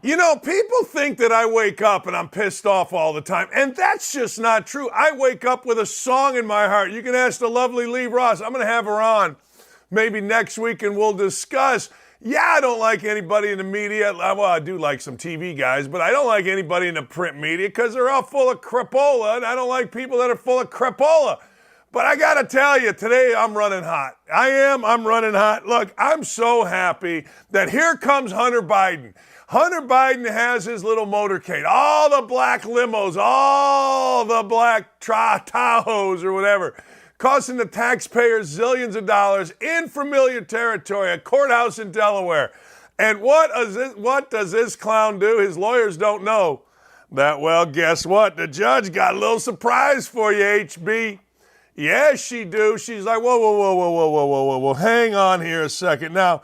You know, people think that I wake up and I'm pissed off all the time, and that's just not true. I wake up with a song in my heart. You can ask the lovely Lee Ross. I'm going to have her on maybe next week, and we'll discuss. Yeah, I don't like anybody in the media. Well, I do like some TV guys, but I don't like anybody in the print media because they're all full of crapola, and I don't like people that are full of crapola. But I got to tell you, today I'm running hot. I'm running hot. Look, I'm so happy that here comes Hunter Biden. Hunter Biden has his little motorcade, all the black limos, all the black Tahoes or whatever, costing the taxpayers zillions of dollars in familiar territory, a courthouse in Delaware. And what does this clown do? His lawyers don't know that. Well, guess what? The judge got a little surprise for you, HB. Yes, she do. She's like, whoa, hang on here a second. Now,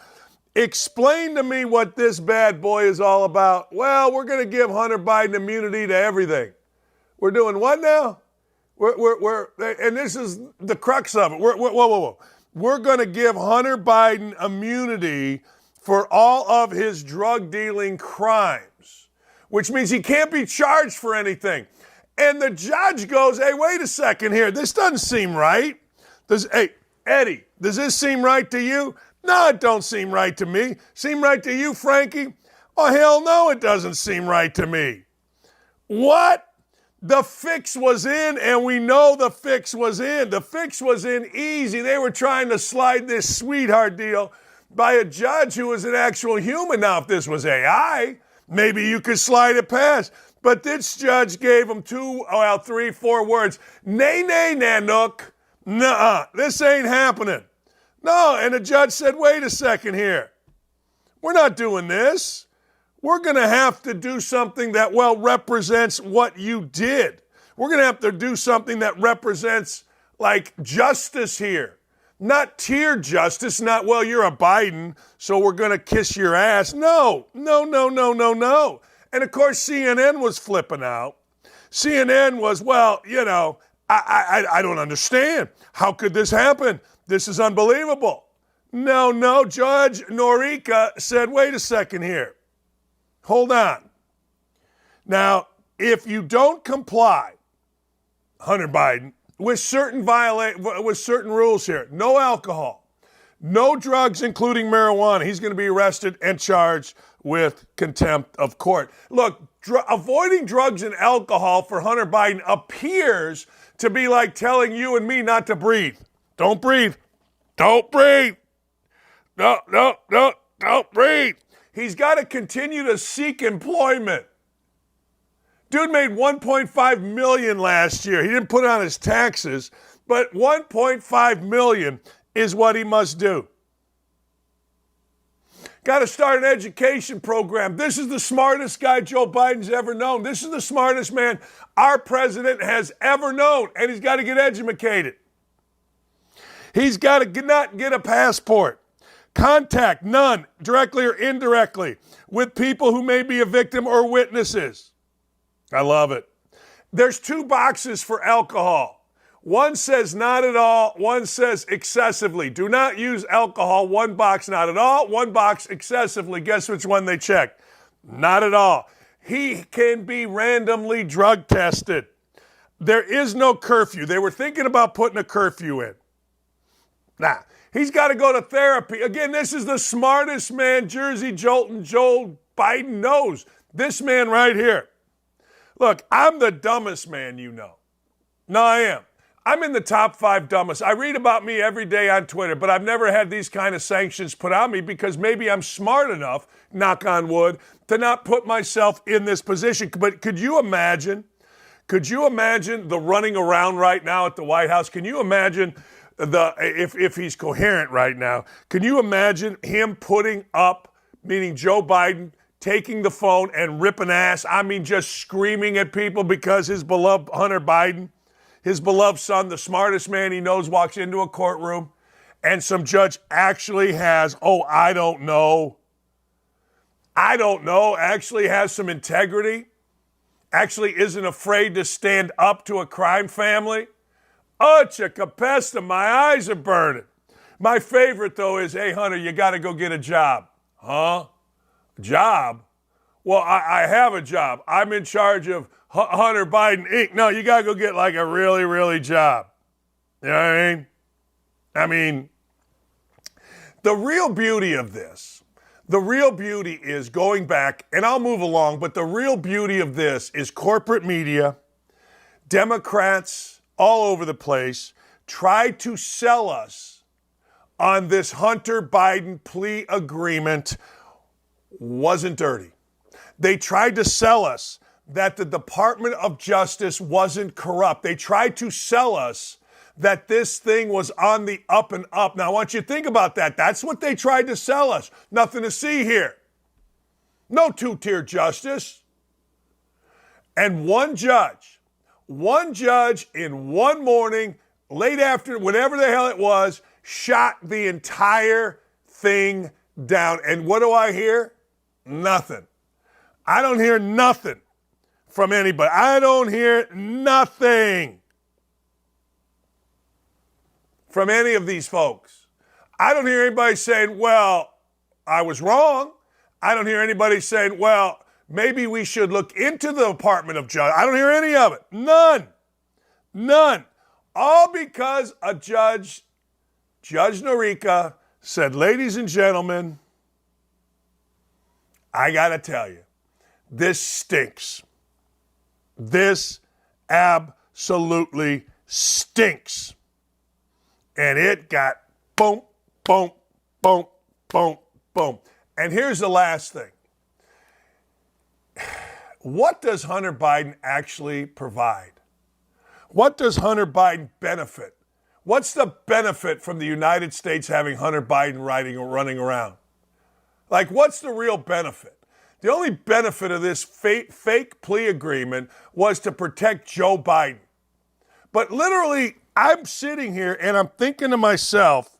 explain to me what this bad boy is all about. Well, we're going to give Hunter Biden immunity to everything. We're doing what now? And this is the crux of it. We're going to give Hunter Biden immunity for all of his drug dealing crimes, which means he can't be charged for anything. And the judge goes, hey, wait a second here. This doesn't seem right. Hey, Eddie, does this seem right to you? No, it don't seem right to me. Seem right to you, Frankie? Oh, hell no, it doesn't seem right to me. What? The fix was in, and we know the fix was in. The fix was in easy. They were trying to slide this sweetheart deal by a judge who was an actual human. Now, if this was AI, maybe you could slide it past. But this judge gave him 3, 4 words. Nay, Nanook. Nuh-uh. This ain't happening. No, and the judge said, wait a second here. We're not doing this. We're going to have to do something that, well, represents what you did. We're going to have to do something that represents, like, justice here. Not tier justice, not, well, you're a Biden, so we're going to kiss your ass. No. And, of course, CNN was flipping out. CNN was, well, you know, I don't understand. How could this happen? This is unbelievable. No, Judge Norika said, wait a second here. Hold on. Now, if you don't comply, Hunter Biden, with certain rules here, no alcohol, no drugs, including marijuana, he's going to be arrested and charged with contempt of court. Look, avoiding drugs and alcohol for Hunter Biden appears to be like telling you and me not to breathe. Don't breathe. Don't breathe. No, don't breathe. He's got to continue to seek employment. Dude made $1.5 million last year. He didn't put it on his taxes, but $1.5 million is what he must do. Got to start an education program. This is the smartest guy Joe Biden's ever known. This is the smartest man our president has ever known, and he's got to get educated. He's got to not get a passport. Contact none, directly or indirectly, with people who may be a victim or witnesses. I love it. There's 2 boxes for alcohol. One says not at all, one says excessively. Do not use alcohol. 1 box, not at all. 1 box, excessively. Guess which one they checked? Not at all. He can be randomly drug tested. There is no curfew. They were thinking about putting a curfew in. Nah, he's got to go to therapy. Again, this is the smartest man Jersey Jolton Joe Biden knows. This man right here. Look, I'm the dumbest man you know. No, I am. I'm in the top 5 dumbest. I read about me every day on Twitter, but I've never had these kind of sanctions put on me because maybe I'm smart enough, knock on wood, to not put myself in this position. But could you imagine the running around right now at the White House? Can you imagine if he's coherent right now, can you imagine him putting up, meaning Joe Biden, taking the phone and ripping ass? I mean, just screaming at people because his beloved Hunter Biden, his beloved son, the smartest man he knows, walks into a courtroom and some judge actually has, actually has some integrity, actually isn't afraid to stand up to a crime family. Oh, Chicapesta, my eyes are burning. My favorite, though, is, hey, Hunter, you got to go get a job. Huh? Job? well, I have a job. I'm in charge of Hunter Biden Inc. No, you got to go get like a really, really job. You know what I mean? I mean, the real beauty of this, the real beauty is going back, and I'll move along, but the real beauty of this is corporate media, Democrats all over the place tried to sell us on this Hunter Biden plea agreement wasn't dirty. They tried to sell us that the Department of Justice wasn't corrupt. They tried to sell us that this thing was on the up and up. Now, I want you to think about that. That's what they tried to sell us. Nothing to see here. No two-tier justice. And one judge in one morning, late after, whatever the hell it was, shot the entire thing down. And what do I hear? Nothing. I don't hear nothing from anybody. I don't hear nothing from any of these folks. I don't hear anybody saying, well, I was wrong. I don't hear anybody saying, well, maybe we should look into the Department of Justice. I don't hear any of it. None. All because a Judge Norica, said, ladies and gentlemen, I got to tell you, this stinks. This absolutely stinks. And it got boom, boom, boom, boom, boom. And here's the last thing. What does Hunter Biden actually provide? What does Hunter Biden benefit? What's the benefit from the United States having Hunter Biden running around? Like, what's the real benefit? The only benefit of this fake plea agreement was to protect Joe Biden. But literally, I'm sitting here and I'm thinking to myself,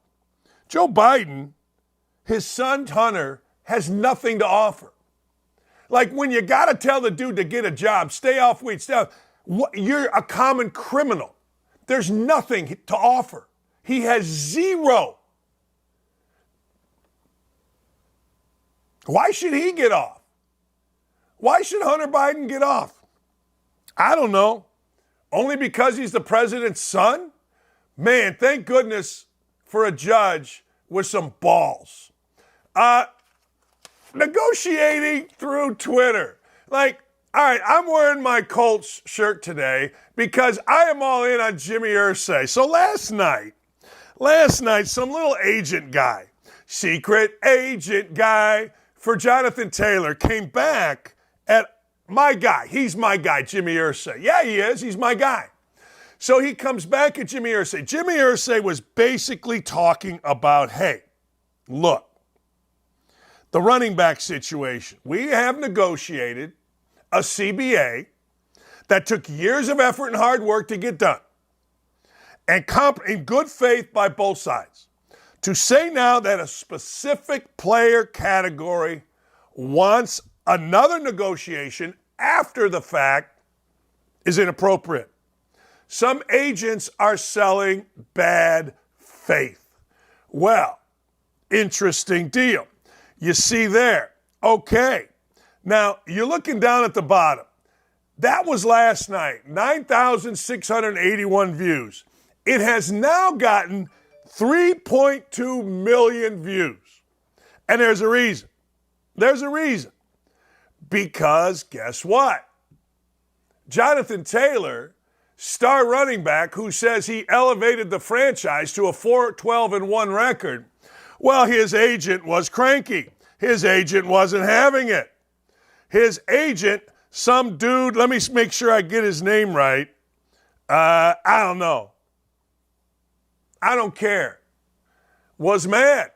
Joe Biden, his son Hunter, has nothing to offer. Like, when you got to tell the dude to get a job, stay off weed, you're a common criminal. There's nothing to offer. He has zero. Why should he get off? Why should Hunter Biden get off? I don't know. Only because he's the president's son? Man, thank goodness for a judge with some balls. Negotiating through Twitter. Like, all right, I'm wearing my Colts shirt today because I am all in on Jimmy Irsay. So last night, some little agent guy, secret agent guy for Jonathan Taylor came back at my guy. He's my guy, Jimmy Irsay. Yeah, he is. He's my guy. So he comes back at Jimmy Irsay. Jimmy Irsay was basically talking about, hey, look, the running back situation. We have negotiated a CBA that took years of effort and hard work to get done. And in good faith by both sides. To say now that a specific player category wants another negotiation after the fact is inappropriate. Some agents are selling bad faith. Well, interesting deal. You see there. Okay. Now, you're looking down at the bottom. That was last night, 9,681 views. It has now gotten 3.2 million views. And there's a reason. There's a reason. Because guess what? Jonathan Taylor, star running back who says he elevated the franchise to a 4-12-1 record, well, his agent was cranky. His agent wasn't having it. His agent, some dude, let me make sure I get his name right. I don't know. I don't care. Was mad.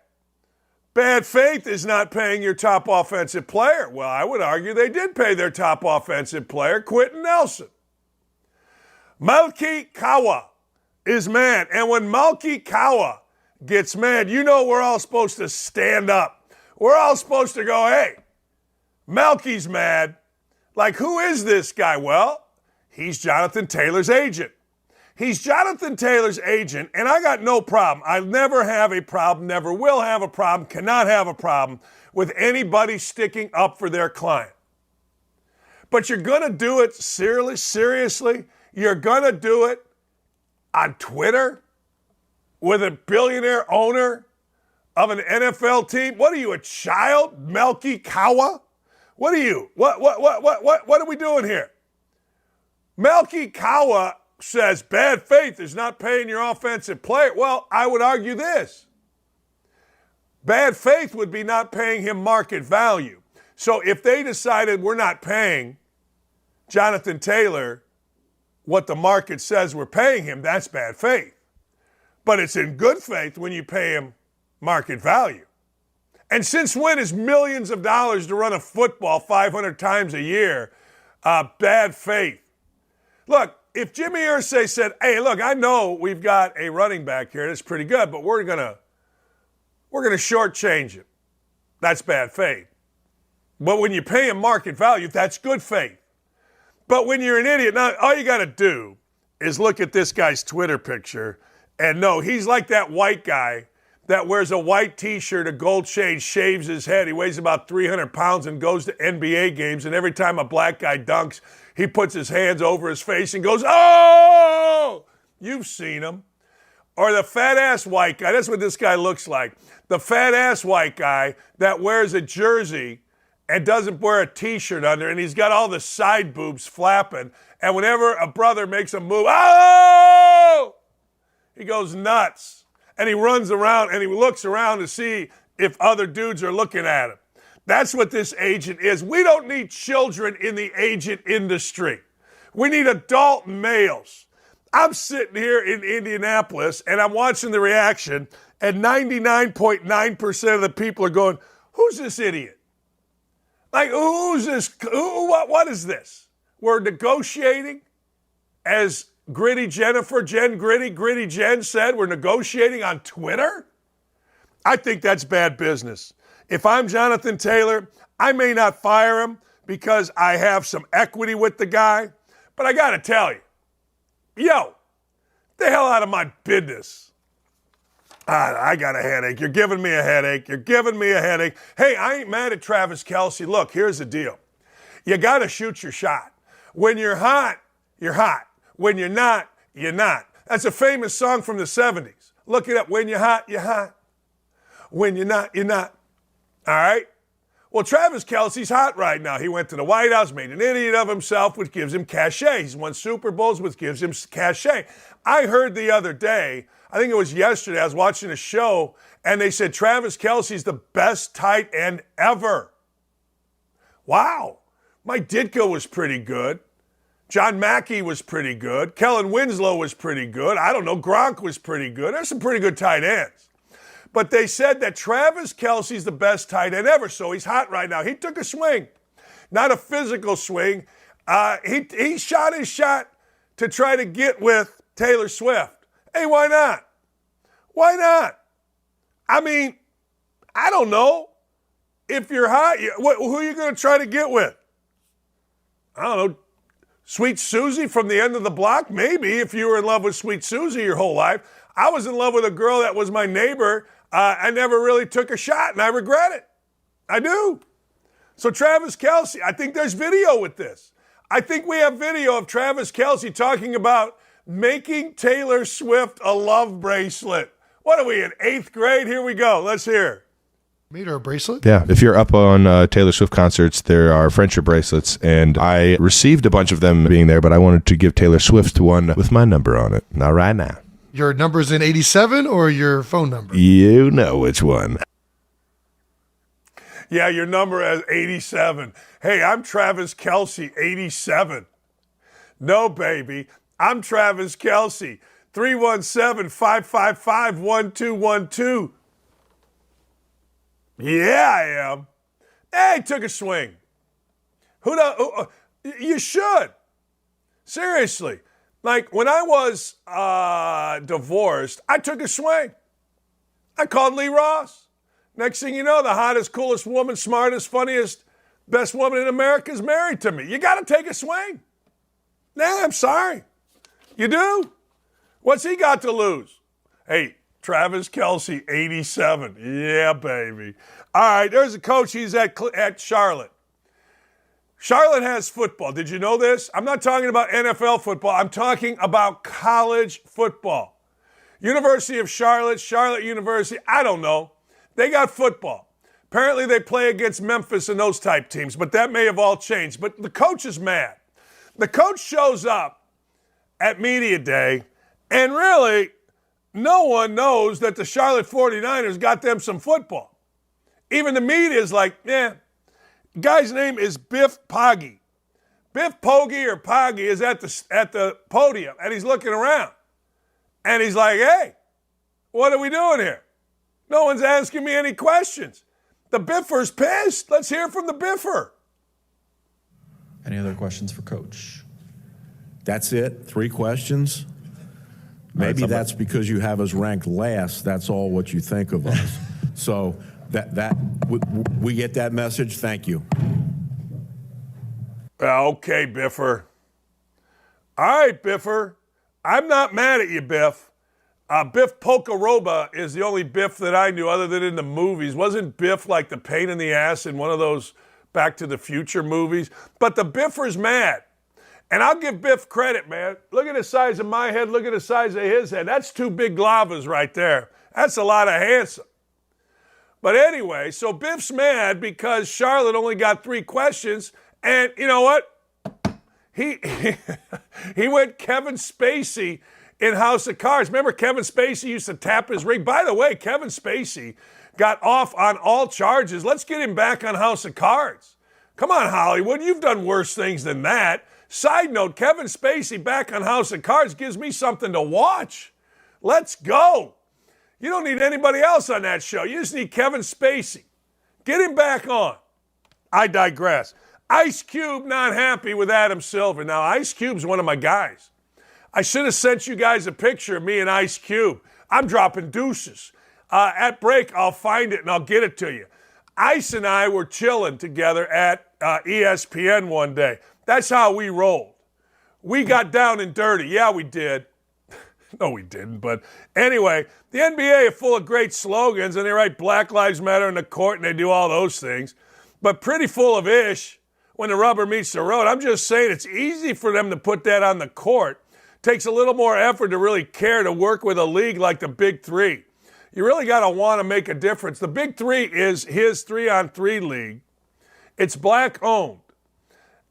Bad faith is not paying your top offensive player. Well, I would argue they did pay their top offensive player, Quentin Nelson. Malki Kawa is mad. And when Malki Kawa gets mad, you know we're all supposed to stand up. We're all supposed to go, hey, Malki's mad. Like, who is this guy? Well, he's Jonathan Taylor's agent. He's Jonathan Taylor's agent, and I got no problem. I never have a problem, never will have a problem, cannot have a problem with anybody sticking up for their client. But you're going to do it seriously? You're going to do it on Twitter with a billionaire owner of an NFL team? What are you, a child? Melky Kawa? What are you? What are we doing here? Melky Kawa says bad faith is not paying your offensive player. Well, I would argue this. Bad faith would be not paying him market value. So if they decided we're not paying Jonathan Taylor what the market says we're paying him, that's bad faith. But it's in good faith when you pay him market value. And since when is millions of dollars to run a football 500 times a year bad faith? Look, if Jimmy Irsay said, hey, look, I know we've got a running back here that's pretty good, but we're gonna shortchange it. That's bad faith. But when you pay him market value, that's good faith. But when you're an idiot, now all you got to do is look at this guy's Twitter picture and know he's like that white guy that wears a white T-shirt, a gold chain, shaves his head. He weighs about 300 pounds and goes to NBA games, and every time a black guy dunks, he puts his hands over his face and goes, oh! You've seen him. Or the fat-ass white guy. That's what this guy looks like. The fat-ass white guy that wears a jersey and doesn't wear a T-shirt under, and he's got all the side boobs flapping. And whenever a brother makes a move, oh! He goes nuts. And he runs around and he looks around to see if other dudes are looking at him. That's what this agent is. We don't need children in the agent industry. We need adult males. I'm sitting here in Indianapolis and I'm watching the reaction, and 99.9% of the people are going, who's this idiot? Like, who's this? What is this? We're negotiating as Gritty Jennifer, Gritty Jen said, we're negotiating on Twitter? I think that's bad business. If I'm Jonathan Taylor, I may not fire him because I have some equity with the guy, but I got to tell you, yo, the hell out of my business. I got a headache. You're giving me a headache. Hey, I ain't mad at Travis Kelce. Look, here's the deal. You got to shoot your shot. When you're hot, you're hot. When you're not, you're not. That's a famous song from the 70s. Look it up. When you're hot, you're hot. When you're not, you're not. All right? Well, Travis Kelce's hot right now. He went to the White House, made an idiot of himself, which gives him cachet. He's won Super Bowls, which gives him cachet. I heard the other day, I think it was yesterday, I was watching a show, and they said Travis Kelce's the best tight end ever. Wow. Mike Ditka was pretty good. John Mackey was pretty good. Kellen Winslow was pretty good. I don't know, Gronk was pretty good. There's some pretty good tight ends. But they said that Travis Kelce's the best tight end ever, so he's hot right now. He took a swing, not a physical swing. He shot his shot to try to get with Taylor Swift. Hey, why not? Why not? I mean, I don't know. If you're hot, who are you going to try to get with? I don't know. Sweet Susie from the end of the block? Maybe, if you were in love with Sweet Susie your whole life. I was in love with a girl that was my neighbor. I never really took a shot, and I regret it. I do. So Travis Kelce, I think there's video with this. I think we have video of Travis Kelce talking about making Taylor Swift a love bracelet. What are we, in 8th grade? Here we go. Let's hear. Made her a bracelet? Yeah, if you're up on Taylor Swift concerts, there are friendship bracelets, and I received a bunch of them being there, but I wanted to give Taylor Swift one with my number on it. Not right now. Your number's in 87 or your phone number? You know which one. Yeah, your number is 87. Hey, I'm Travis Kelce, 87. No, baby, I'm Travis Kelce, 317-555-1212. Yeah, I am. Hey, took a swing. You should. Seriously. Like, when I was divorced, I took a swing. I called Lee Ross. Next thing you know, the hottest, coolest woman, smartest, funniest, best woman in America is married to me. You got to take a swing. Nah, I'm sorry. You do. What's he got to lose? Hey, Travis Kelce, 87. Yeah, baby. All right, there's a coach. He's at Charlotte. Charlotte has football. Did you know this? I'm not talking about NFL football. I'm talking about college football. University of Charlotte, Charlotte University, I don't know. They got football. Apparently they play against Memphis and those type teams, but that may have all changed. But the coach is mad. The coach shows up at media day, and really, no one knows that the Charlotte 49ers got them some football. Even the media is like, yeah. Guy's name is Biff Poggi. Biff Poggi or Poggi is at the podium, and he's looking around. And he's like, hey, what are we doing here? No one's asking me any questions. The Biffer's pissed. Let's hear from the Biffer. Any other questions for Coach? That's it? 3 questions? Maybe that's because you have us ranked last. That's all what you think of us. So we get that message. Thank you. Okay, Biffer. All right, Biffer. I'm not mad at you, Biff. Biff Poggi is the only Biff that I knew other than in the movies. Wasn't Biff like the pain in the ass in one of those Back to the Future movies? But the Biffer's mad. And I'll give Biff credit, man. Look at the size of my head. Look at the size of his head. That's 2 big lavas right there. That's a lot of handsome. But anyway, so Biff's mad because Charlotte only got 3 questions. And you know what? He went Kevin Spacey in House of Cards. Remember Kevin Spacey used to tap his ring? By the way, Kevin Spacey got off on all charges. Let's get him back on House of Cards. Come on, Hollywood. You've done worse things than that. Side note, Kevin Spacey back on House of Cards gives me something to watch. Let's go. You don't need anybody else on that show. You just need Kevin Spacey. Get him back on. I digress. Ice Cube not happy with Adam Silver. Now, Ice Cube's one of my guys. I should have sent you guys a picture of me and Ice Cube. I'm dropping deuces. At break, I'll find it and I'll get it to you. Ice and I were chilling together at ESPN one day. That's how we rolled. We got down and dirty. Yeah, we did. No, we didn't. But anyway, the NBA are full of great slogans, and they write Black Lives Matter in the court, and they do all those things. But pretty full of ish when the rubber meets the road. I'm just saying it's easy for them to put that on the court. Takes a little more effort to really care to work with a league like the Big Three. You really got to want to make a difference. The Big Three is his 3-on-3 league. It's black-owned.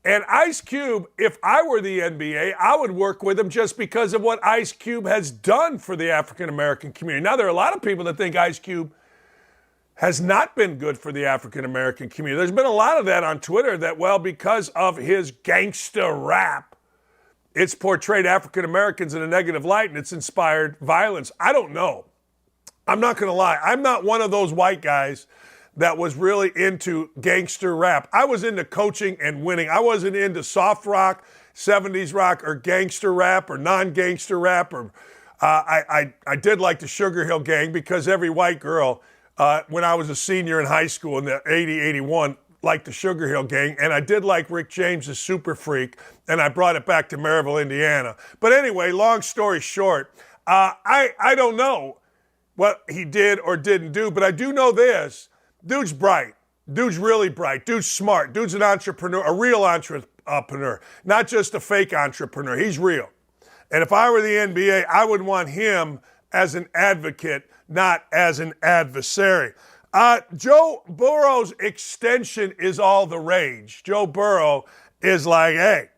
And Ice Cube, if I were the NBA, I would work with him just because of what Ice Cube has done for the African-American community. Now, there are a lot of people that think Ice Cube has not been good for the African-American community. There's been a lot of that on Twitter that, well, because of his gangsta rap, it's portrayed African-Americans in a negative light and it's inspired violence. I don't know. I'm not going to lie. I'm not one of those white guys that was really into gangster rap. I was into coaching and winning. I wasn't into soft rock, 70s rock, or gangster rap, or non-gangster rap. Or I did like the Sugar Hill Gang because every white girl, when I was a senior in high school in the 80, 81, liked the Sugar Hill Gang. And I did like Rick James' Super Freak, and I brought it back to Maryville, Indiana. But anyway, long story short, I don't know what he did or didn't do, but I do know this. Dude's bright. Dude's really bright. Dude's smart. Dude's an entrepreneur, a real entrepreneur, not just a fake entrepreneur. He's real. And if I were the NBA, I would want him as an advocate, not as an adversary. Joe Burrow's extension is all the rage. Joe Burrow is like, hey,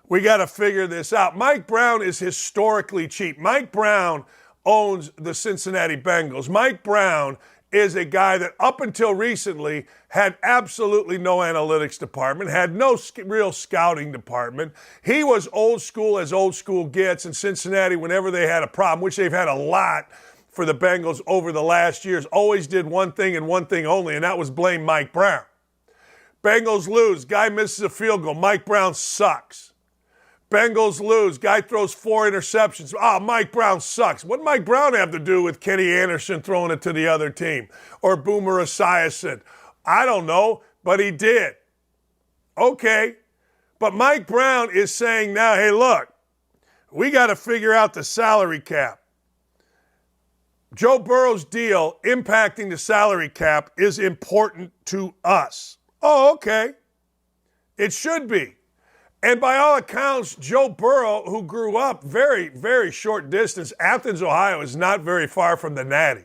we got to figure this out. Mike Brown is historically cheap. Mike Brown owns the Cincinnati Bengals. Mike Brown is a guy that up until recently had absolutely no analytics department, had no real scouting department. He was old school as old school gets in Cincinnati whenever they had a problem, which they've had a lot for the Bengals over the last years. Always did one thing and one thing only, and that was blame Mike Brown. Bengals lose. Guy misses a field goal. Mike Brown sucks. Bengals lose. Guy throws 4 interceptions. Mike Brown sucks. What did Mike Brown have to do with Kenny Anderson throwing it to the other team? Or Boomer Esiason? I don't know, but he did. Okay. But Mike Brown is saying now, hey, look, we got to figure out the salary cap. Joe Burrow's deal impacting the salary cap is important to us. Oh, okay. It should be. And by all accounts, Joe Burrow, who grew up very, very short distance, Athens, Ohio, is not very far from the Natty.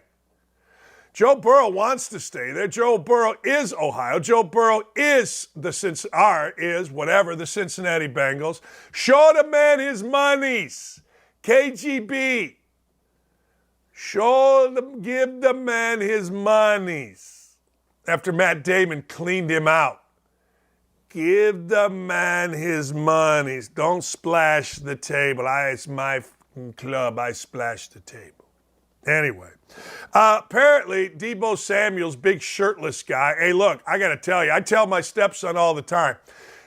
Joe Burrow wants to stay there. Joe Burrow is Ohio. Joe Burrow is the Cincinnati Bengals. Show the man his monies. KGB. Give the man his monies. After Matt Damon cleaned him out. Give the man his monies. Don't splash the table. It's my club. I splash the table. Anyway, apparently Deebo Samuel's big shirtless guy. Hey, look, I got to tell you, I tell my stepson all the time,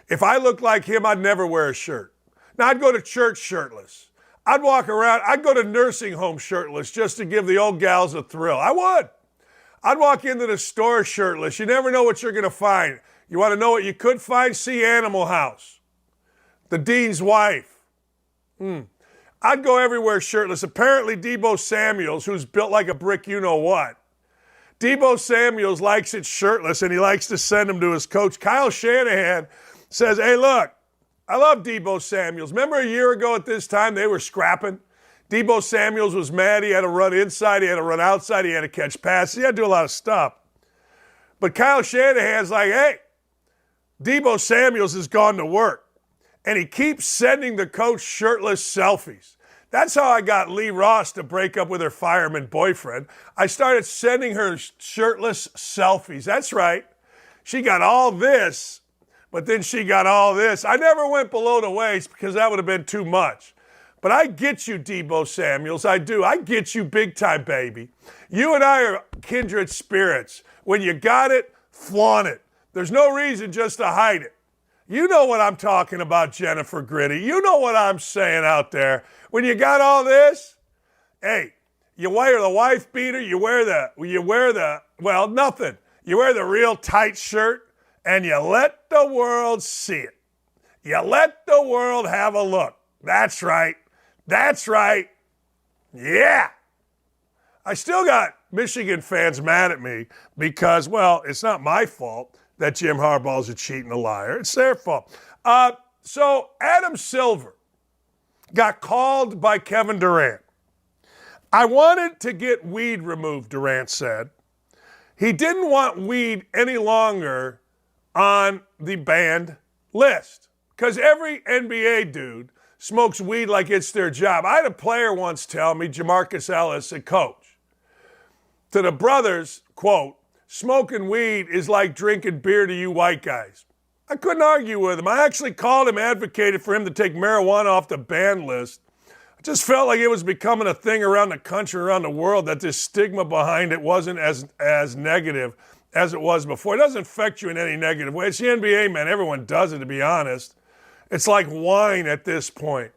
if I looked like him, I'd never wear a shirt. Now, I'd go to church shirtless. I'd walk around. I'd go to nursing home shirtless just to give the old gals a thrill. I would. I'd walk into the store shirtless. You never know what you're going to find. You want to know what you could find? See Animal House. The dean's wife. I'd go everywhere shirtless. Apparently, Deebo Samuels, who's built like a brick you-know-what, Deebo Samuels likes it shirtless, and he likes to send him to his coach. Kyle Shanahan says, hey, look, I love Deebo Samuels. Remember a year ago at this time, they were scrapping? Deebo Samuels was mad. He had to run inside. He had to run outside. He had to catch passes. He had to do a lot of stuff. But Kyle Shanahan's like, hey, Deebo Samuels has gone to work. And he keeps sending the coach shirtless selfies. That's how I got Lee Ross to break up with her fireman boyfriend. I started sending her shirtless selfies. That's right. She got all this, but then she got all this. I never went below the waist because that would have been too much. But I get you, Deebo Samuels. I do. I get you big time, baby. You and I are kindred spirits. When you got it, flaunt it. There's no reason just to hide it. You know what I'm talking about, Jennifer Gritty. You know what I'm saying out there. When you got all this, hey, you wear the wife beater, you wear nothing. You wear the real tight shirt, and you let the world see it. You let the world have a look. That's right. That's right. Yeah. I still got Michigan fans mad at me because, well, it's not my fault that Jim Harbaugh's a cheat and a liar. It's their fault. So Adam Silver got called by Kevin Durant. I wanted to get weed removed, Durant said. He didn't want weed any longer on the banned list because every NBA dude smokes weed like it's their job. I had a player once tell me, Jamarcus Ellis, a coach, to the brothers, quote, smoking weed is like drinking beer to you white guys. I couldn't argue with him. I actually called him, advocated for him to take marijuana off the ban list. I just felt like it was becoming a thing around the country, around the world, that this stigma behind it wasn't as negative as it was before. It doesn't affect you in any negative way. It's the NBA, man. Everyone does it, to be honest. It's like wine at this point.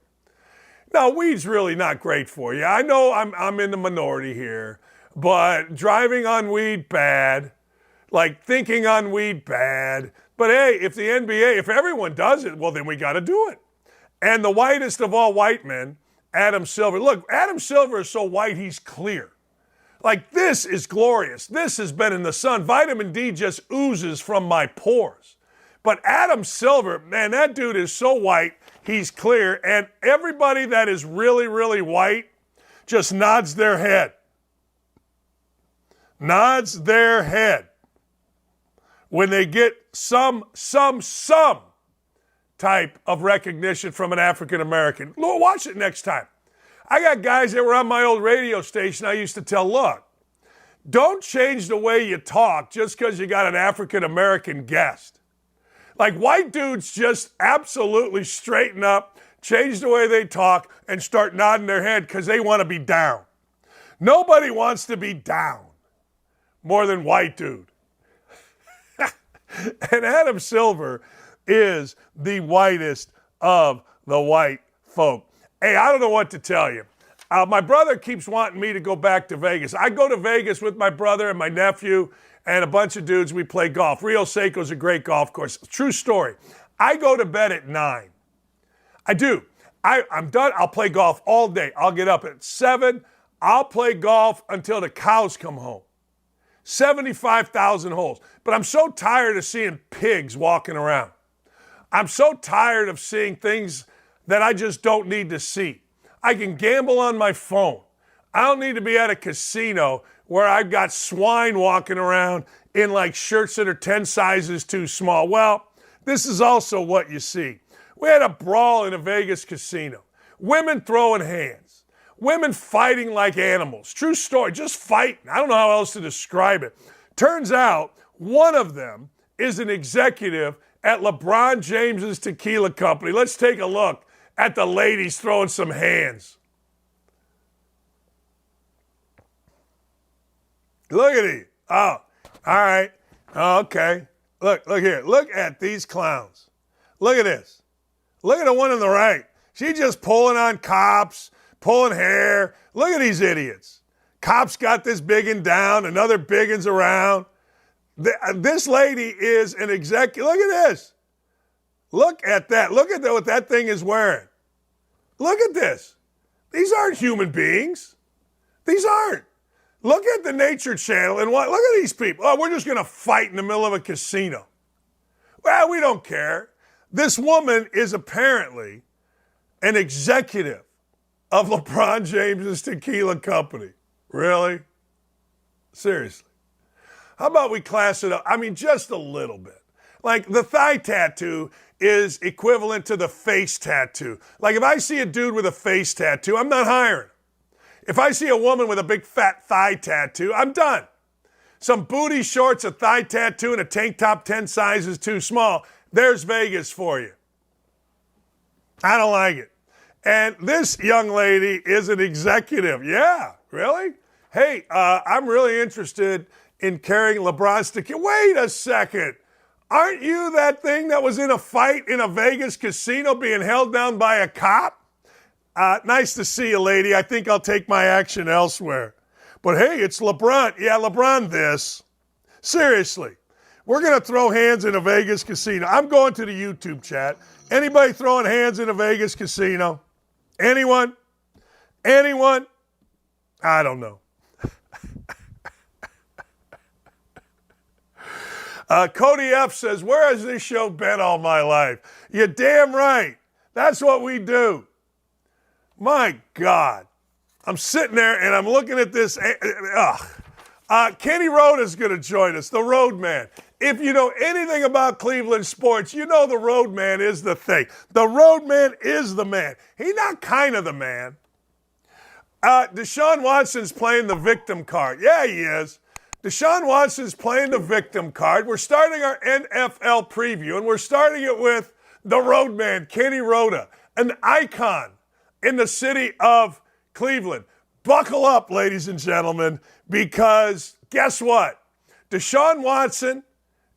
Now, weed's really not great for you. I know I'm in the minority here. But driving on weed, bad. Like thinking on weed, bad. But hey, if the NBA, if everyone does it, well, then we got to do it. And the whitest of all white men, Adam Silver. Look, Adam Silver is so white, he's clear. Like, this is glorious. This has been in the sun. Vitamin D just oozes from my pores. But Adam Silver, man, that dude is so white, he's clear. And everybody that is really, really white just nods their head. Nods their head when they get some type of recognition from an African American. Watch it next time. I got guys that were on my old radio station I used to tell, look, don't change the way you talk just because you got an African American guest. Like, white dudes just absolutely straighten up, change the way they talk, and start nodding their head because they want to be down. Nobody wants to be down more than white dude. And Adam Silver is the whitest of the white folk. Hey, I don't know what to tell you. My brother keeps wanting me to go back to Vegas. I go to Vegas with my brother and my nephew and a bunch of dudes. We play golf. Rio Seco's a great golf course. True story. I go to bed at 9. I do. I'm done. I'll play golf all day. I'll get up at 7. I'll play golf until the cows come home. 75,000 holes. But I'm so tired of seeing pigs walking around. I'm so tired of seeing things that I just don't need to see. I can gamble on my phone. I don't need to be at a casino where I've got swine walking around in like shirts that are 10 sizes too small. Well, this is also what you see. We had a brawl in a Vegas casino. Women throwing hands. Women fighting like animals. True story, just fighting. I don't know how else to describe it. Turns out one of them is an executive at LeBron James's tequila company. Let's take a look at the ladies throwing some hands. Look at these. Oh, all right. Okay. Look here. Look at these clowns. Look at this. Look at the one on the right. She just pulling on cops, pulling hair. Look at these idiots. Cops got this biggin down, another biggin's around. This lady is an executive. Look at this. Look at that. Look at what that thing is wearing. Look at this. These aren't human beings. These aren't. Look at the Nature Channel and what? Look at these people. Oh, we're just going to fight in the middle of a casino. Well, we don't care. This woman is apparently an executive of LeBron James's tequila company. Really? Seriously. How about we class it up? I mean, just a little bit. Like the thigh tattoo is equivalent to the face tattoo. Like if I see a dude with a face tattoo, I'm not hiring. If I see a woman with a big fat thigh tattoo, I'm done. Some booty shorts, a thigh tattoo, and a tank top 10 sizes too small. There's Vegas for you. I don't like it. And this young lady is an executive. Yeah, really? Hey, I'm really interested in carrying LeBron's tequila. Wait a second. Aren't you that thing that was in a fight in a Vegas casino being held down by a cop? Nice to see you, lady. I think I'll take my action elsewhere. But hey, it's LeBron. Yeah, LeBron this. Seriously. We're going to throw hands in a Vegas casino. I'm going to the YouTube chat. Anybody throwing hands in a Vegas casino? Anyone? Anyone? I don't know. Cody F. says, where has this show been all my life? You're damn right. That's what we do. My God. I'm sitting there and I'm looking at this. Kenny Roda is going to join us, the road man. If you know anything about Cleveland sports, you know the road man is the thing. The road man is the man. He's not kind of the man. Deshawn Watson's playing the victim card. Yeah, he is. Deshawn Watson's playing the victim card. We're starting our NFL preview, and we're starting it with the road man, Kenny Roda, an icon in the city of Cleveland. Buckle up, ladies and gentlemen, because guess what? Deshawn Watson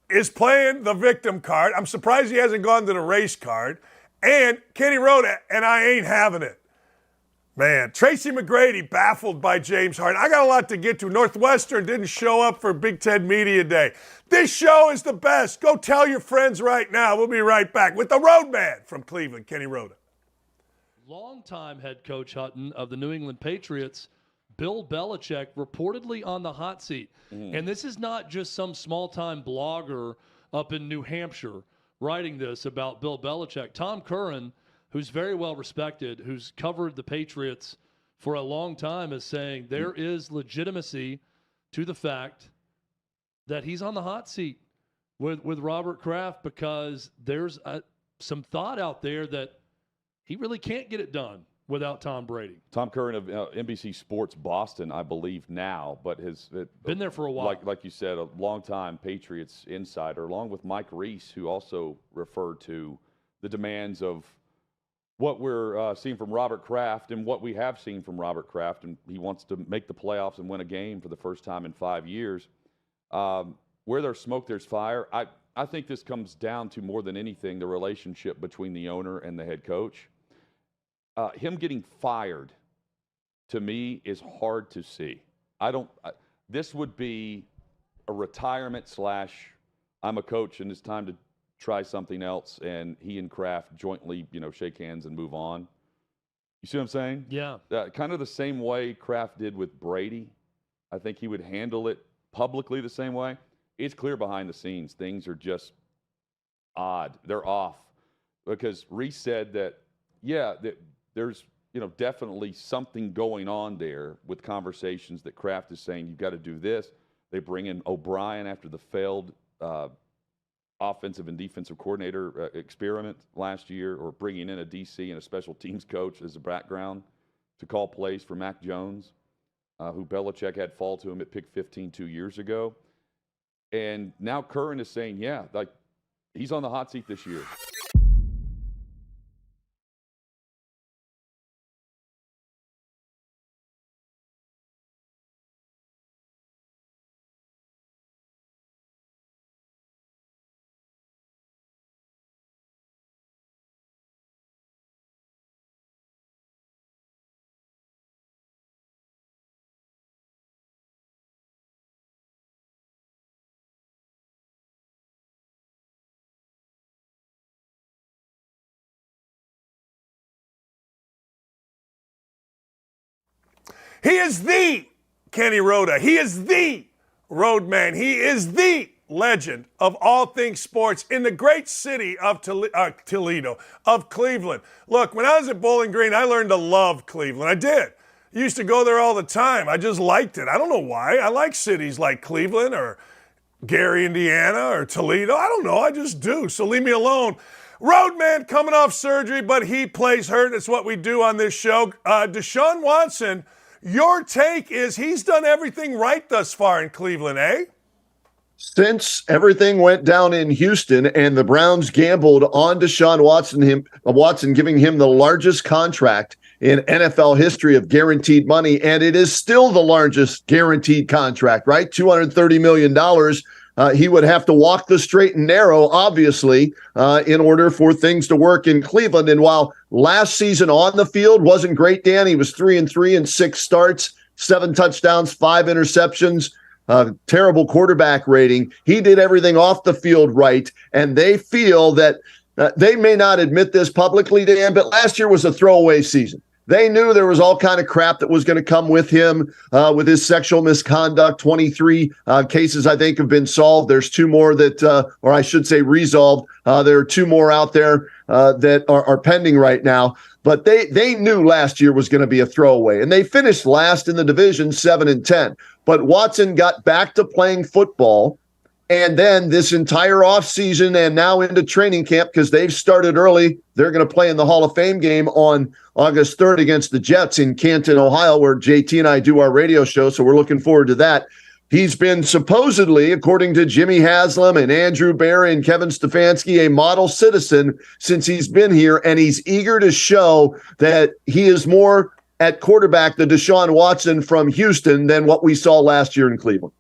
is playing the victim card. I'm surprised he hasn't gone to the race card. And Kenny Roda, and I ain't having it. Man, Tracy McGrady baffled by James Harden. I got a lot to get to. Northwestern didn't show up for Big Ten Media Day. This show is the best. Go tell your friends right now. We'll be right back with the road man from Cleveland, Kenny Roda. Longtime head coach Hutton of the New England Patriots, Bill Belichick, reportedly on the hot seat. And this is not just some small-time blogger up in New Hampshire writing this about Bill Belichick. Tom Curran, who's very well respected, who's covered the Patriots for a long time, is saying there is legitimacy to the fact that he's on the hot seat with Robert Kraft because there's some thought out there that he really can't get it done without Tom Brady. Tom Curran of NBC Sports Boston, I believe now, but has been there for a while. Like you said, a longtime Patriots insider, along with Mike Reese, who also referred to the demands of what we're seeing from Robert Kraft and what we have seen from Robert Kraft, and he wants to make the playoffs and win a game for the first time in 5 years. Where there's smoke, there's fire. I think this comes down to more than anything the relationship between the owner and the head coach. Him getting fired, to me, is hard to see. This would be a retirement / I'm a coach and it's time to try something else, and he and Kraft jointly, shake hands and move on. You see what I'm saying? Yeah. Kind of the same way Kraft did with Brady. I think he would handle it publicly the same way. It's clear behind the scenes things are just odd. They're off because Reese said that, that there's definitely something going on there with conversations that Kraft is saying, you've got to do this. They bring in O'Brien after the failed offensive and defensive coordinator experiment last year, or bringing in a DC and a special teams coach as a background to call plays for Mac Jones, who Belichick had fall to him at pick 15 2 years ago. And now Curran is saying, he's on the hot seat this year. He is the Kenny Roda. He is the roadman. He is the legend of all things sports in the great city of Toledo, of Cleveland. Look, when I was at Bowling Green, I learned to love Cleveland. I did. I used to go there all the time. I just liked it. I don't know why. I like cities like Cleveland or Gary, Indiana, or Toledo. I don't know. I just do. So leave me alone. Roadman coming off surgery, but he plays hurt. It's what we do on this show. Deshawn Watson, your take is he's done everything right thus far in Cleveland, eh? Since everything went down in Houston and the Browns gambled on Deshaun Watson giving him the largest contract in NFL history of guaranteed money, and it is still the largest guaranteed contract, right? $230 million. He would have to walk the straight and narrow, obviously, in order for things to work in Cleveland. And while last season on the field wasn't great, Dan, he was 3-3 in 6 starts, 7 touchdowns, 5 interceptions, terrible quarterback rating. He did everything off the field right, and they feel that they may not admit this publicly, Dan, but last year was a throwaway season. They knew there was all kind of crap that was going to come with him, with his sexual misconduct. 23 cases, I think, have been solved. There's 2 more that, or I should say resolved. There are 2 more out there that are pending right now. But they knew last year was going to be a throwaway. And they finished last in the division, 7-10. But Watson got back to playing football. And then this entire offseason and now into training camp, because they've started early, they're going to play in the Hall of Fame game on August 3rd against the Jets in Canton, Ohio, where JT and I do our radio show. So we're looking forward to that. He's been supposedly, according to Jimmy Haslam and Andrew Barry and Kevin Stefanski, a model citizen since he's been here, and he's eager to show that he is more at quarterback than Deshaun Watson from Houston than what we saw last year in Cleveland.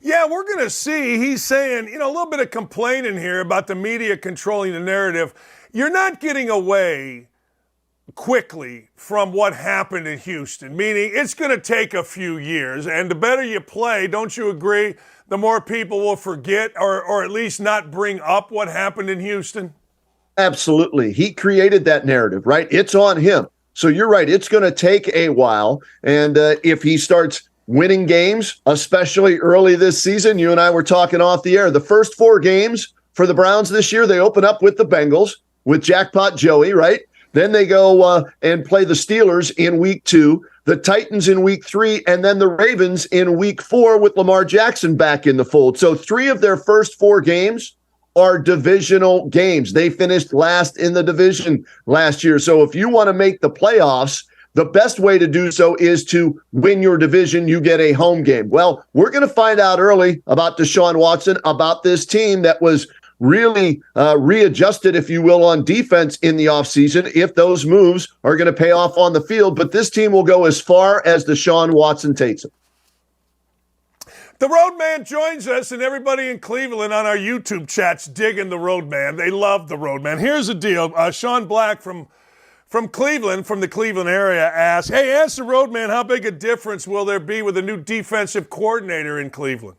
Yeah, we're going to see. He's saying, a little bit of complaining here about the media controlling the narrative. You're not getting away quickly from what happened in Houston, meaning it's going to take a few years. And the better you play, don't you agree, the more people will forget or at least not bring up what happened in Houston? Absolutely. He created that narrative, right? It's on him. So you're right. It's going to take a while. And if he starts winning games, especially early this season, you and I were talking off the air, the first 4 games for the Browns this year, they open up with the Bengals, with Jackpot Joey, right? Then they go and play the Steelers in week 2, the Titans in week 3, and then the Ravens in week 4 with Lamar Jackson back in the fold. So 3 of their first 4 games are divisional games. They finished last in the division last year. So if you want to make the playoffs, the best way to do so is to win your division. You get a home game. Well, we're going to find out early about Deshaun Watson, about this team that was really readjusted, if you will, on defense in the offseason, if those moves are going to pay off on the field. But this team will go as far as Deshaun Watson takes them. The Roadman joins us, and everybody in Cleveland on our YouTube chats digging the Roadman. They love the Roadman. Here's the deal. Sean Black from Cleveland, from the Cleveland area, asks, hey, ask the Roadman, how big a difference will there be with a new defensive coordinator in Cleveland?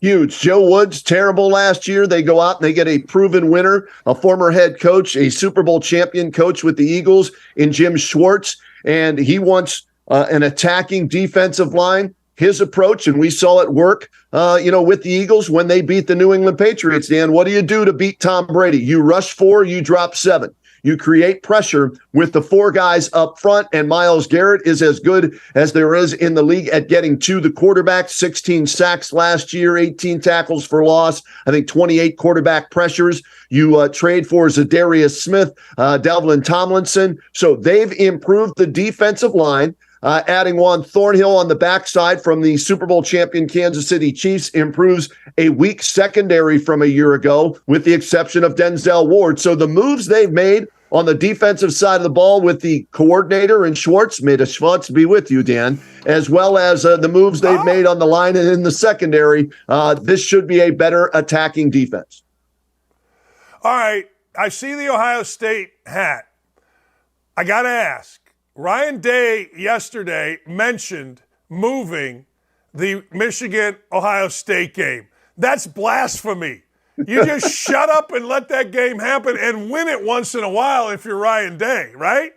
Huge. Joe Woods, terrible last year. They go out and they get a proven winner, a former head coach, a Super Bowl champion coach with the Eagles in Jim Schwartz, and he wants an attacking defensive line. his approach, and we saw it work, with the Eagles when they beat the New England Patriots. Dan, what do you do to beat Tom Brady? You rush 4, you drop 7. You create pressure with the 4 guys up front, and Myles Garrett is as good as there is in the league at getting to the quarterback. 16 sacks last year, 18 tackles for loss, I think 28 quarterback pressures. You trade for Zadarius Smith, Delvin Tomlinson. So they've improved the defensive line. Adding Juan Thornhill on the backside from the Super Bowl champion Kansas City Chiefs improves a weak secondary from a year ago, with the exception of Denzel Ward. So the moves they've made on the defensive side of the ball with the coordinator and Schwartz, may the Schwartz be with you, Dan, as well as the moves they've made on the line and in the secondary, this should be a better attacking defense. All right, I see the Ohio State hat. I got to ask. Ryan Day yesterday mentioned moving the Michigan-Ohio State game. That's blasphemy. You just shut up and let that game happen and win it once in a while if you're Ryan Day, right?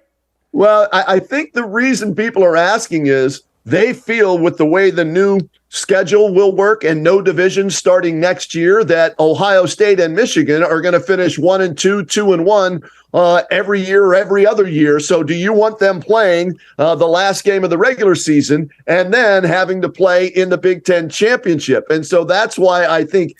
Well, I think the reason people are asking is they feel with the way the new schedule will work and no division starting next year that Ohio State and Michigan are going to finish 1-2, 2-1 every year or every other year. So do you want them playing the last game of the regular season and then having to play in the Big Ten championship? And so that's why I think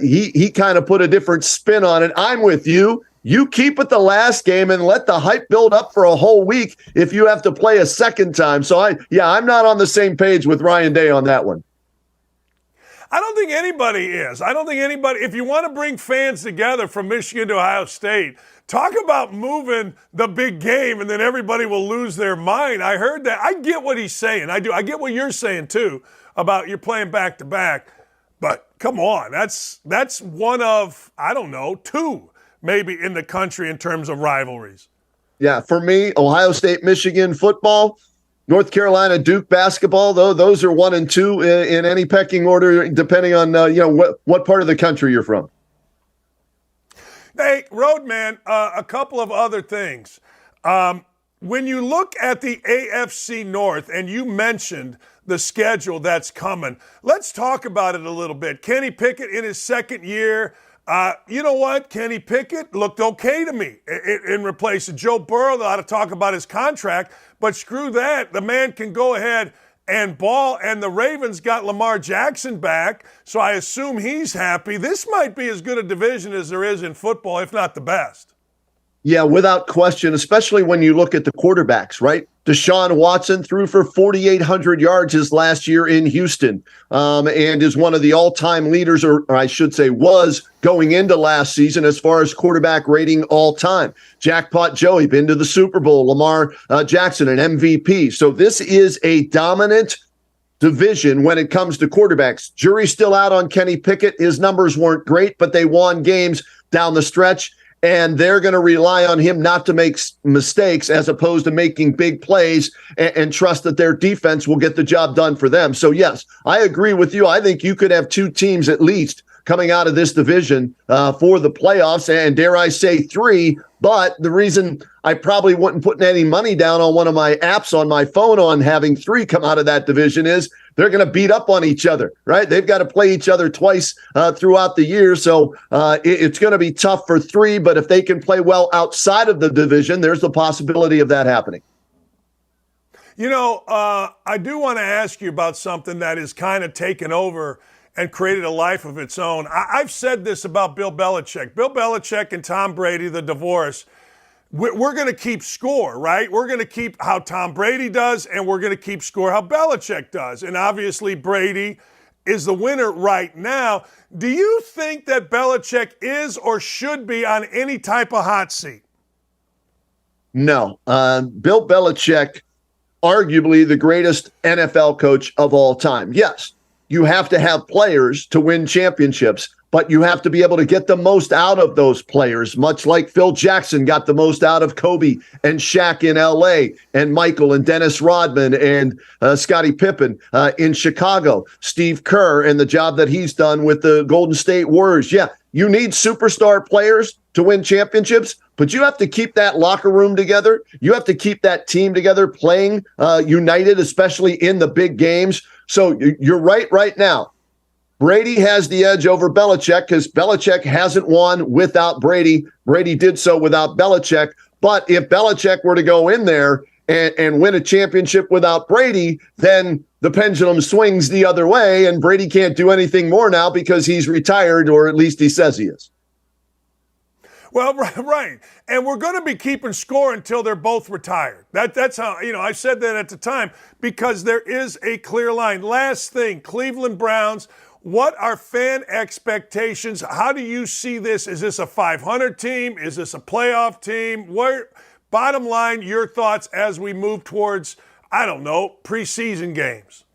he kind of put a different spin on it. I'm with you. You keep it the last game and let the hype build up for a whole week if you have to play a second time. So I'm not on the same page with Ryan Day on that one. I don't think anybody is. I don't think anybody, if you want to bring fans together from Michigan to Ohio State, talk about moving the big game and then everybody will lose their mind. I heard that. I get what he's saying. I do. I get what you're saying too about you're playing back to back. But come on, that's one of, I don't know, 2 maybe in the country in terms of rivalries. Yeah, for me, Ohio State, Michigan football, North Carolina, Duke basketball, though those are 1 and 2 in any pecking order, depending on what part of the country you're from. Hey, Roadman, a couple of other things. When you look at the AFC North, and you mentioned the schedule that's coming, let's talk about it a little bit. Kenny Pickett in his second year. You know what? Kenny Pickett looked okay to me in replacing Joe Burrow. They ought to talk about his contract, but screw that. The man can go ahead and ball, and the Ravens got Lamar Jackson back, so I assume he's happy. This might be as good a division as there is in football, if not the best. Yeah, without question, especially when you look at the quarterbacks, right? Deshaun Watson threw for 4,800 yards his last year in Houston, and is one of the all-time leaders, or I should say was going into last season as far as quarterback rating all time. Jackpot Joey, been to the Super Bowl. Lamar Jackson, an MVP. So this is a dominant division when it comes to quarterbacks. Jury's still out on Kenny Pickett. His numbers weren't great, but they won games down the stretch. And they're going to rely on him not to make mistakes as opposed to making big plays and trust that their defense will get the job done for them. So, yes, I agree with you. I think you could have 2 teams at least coming out of this division for the playoffs, and dare I say 3. But the reason I probably wouldn't put any money down on one of my apps on my phone on having 3 come out of that division is they're going to beat up on each other, right? They've got to play each other twice throughout the year. So it's going to be tough for 3, but if they can play well outside of the division, there's the possibility of that happening. You know, I do want to ask you about something that is kind of taken over and created a life of its own. I've said this about Bill Belichick. Bill Belichick and Tom Brady, the divorce, we're going to keep score, right? We're going to keep how Tom Brady does, and we're going to keep score how Belichick does. And obviously Brady is the winner right now. Do you think that Belichick is or should be on any type of hot seat? No. Bill Belichick, arguably the greatest NFL coach of all time. Yes, you have to have players to win championships, but you have to be able to get the most out of those players, much like Phil Jackson got the most out of Kobe and Shaq in L.A. and Michael and Dennis Rodman and Scottie Pippen in Chicago, Steve Kerr and the job that he's done with the Golden State Warriors. Yeah, you need superstar players to win championships, but you have to keep that locker room together. You have to keep that team together playing united, especially in the big games. So you're right now. Brady has the edge over Belichick because Belichick hasn't won without Brady. Brady did so without Belichick. But if Belichick were to go in there and win a championship without Brady, then the pendulum swings the other way, and Brady can't do anything more now because he's retired, or at least he says he is. Well, right. And we're going to be keeping score until they're both retired. That's how, I said that at the time because there is a clear line. Last thing, Cleveland Browns, what are fan expectations? How do you see this? Is this a 500 team? Is this a playoff team? Bottom line, your thoughts as we move towards, preseason games.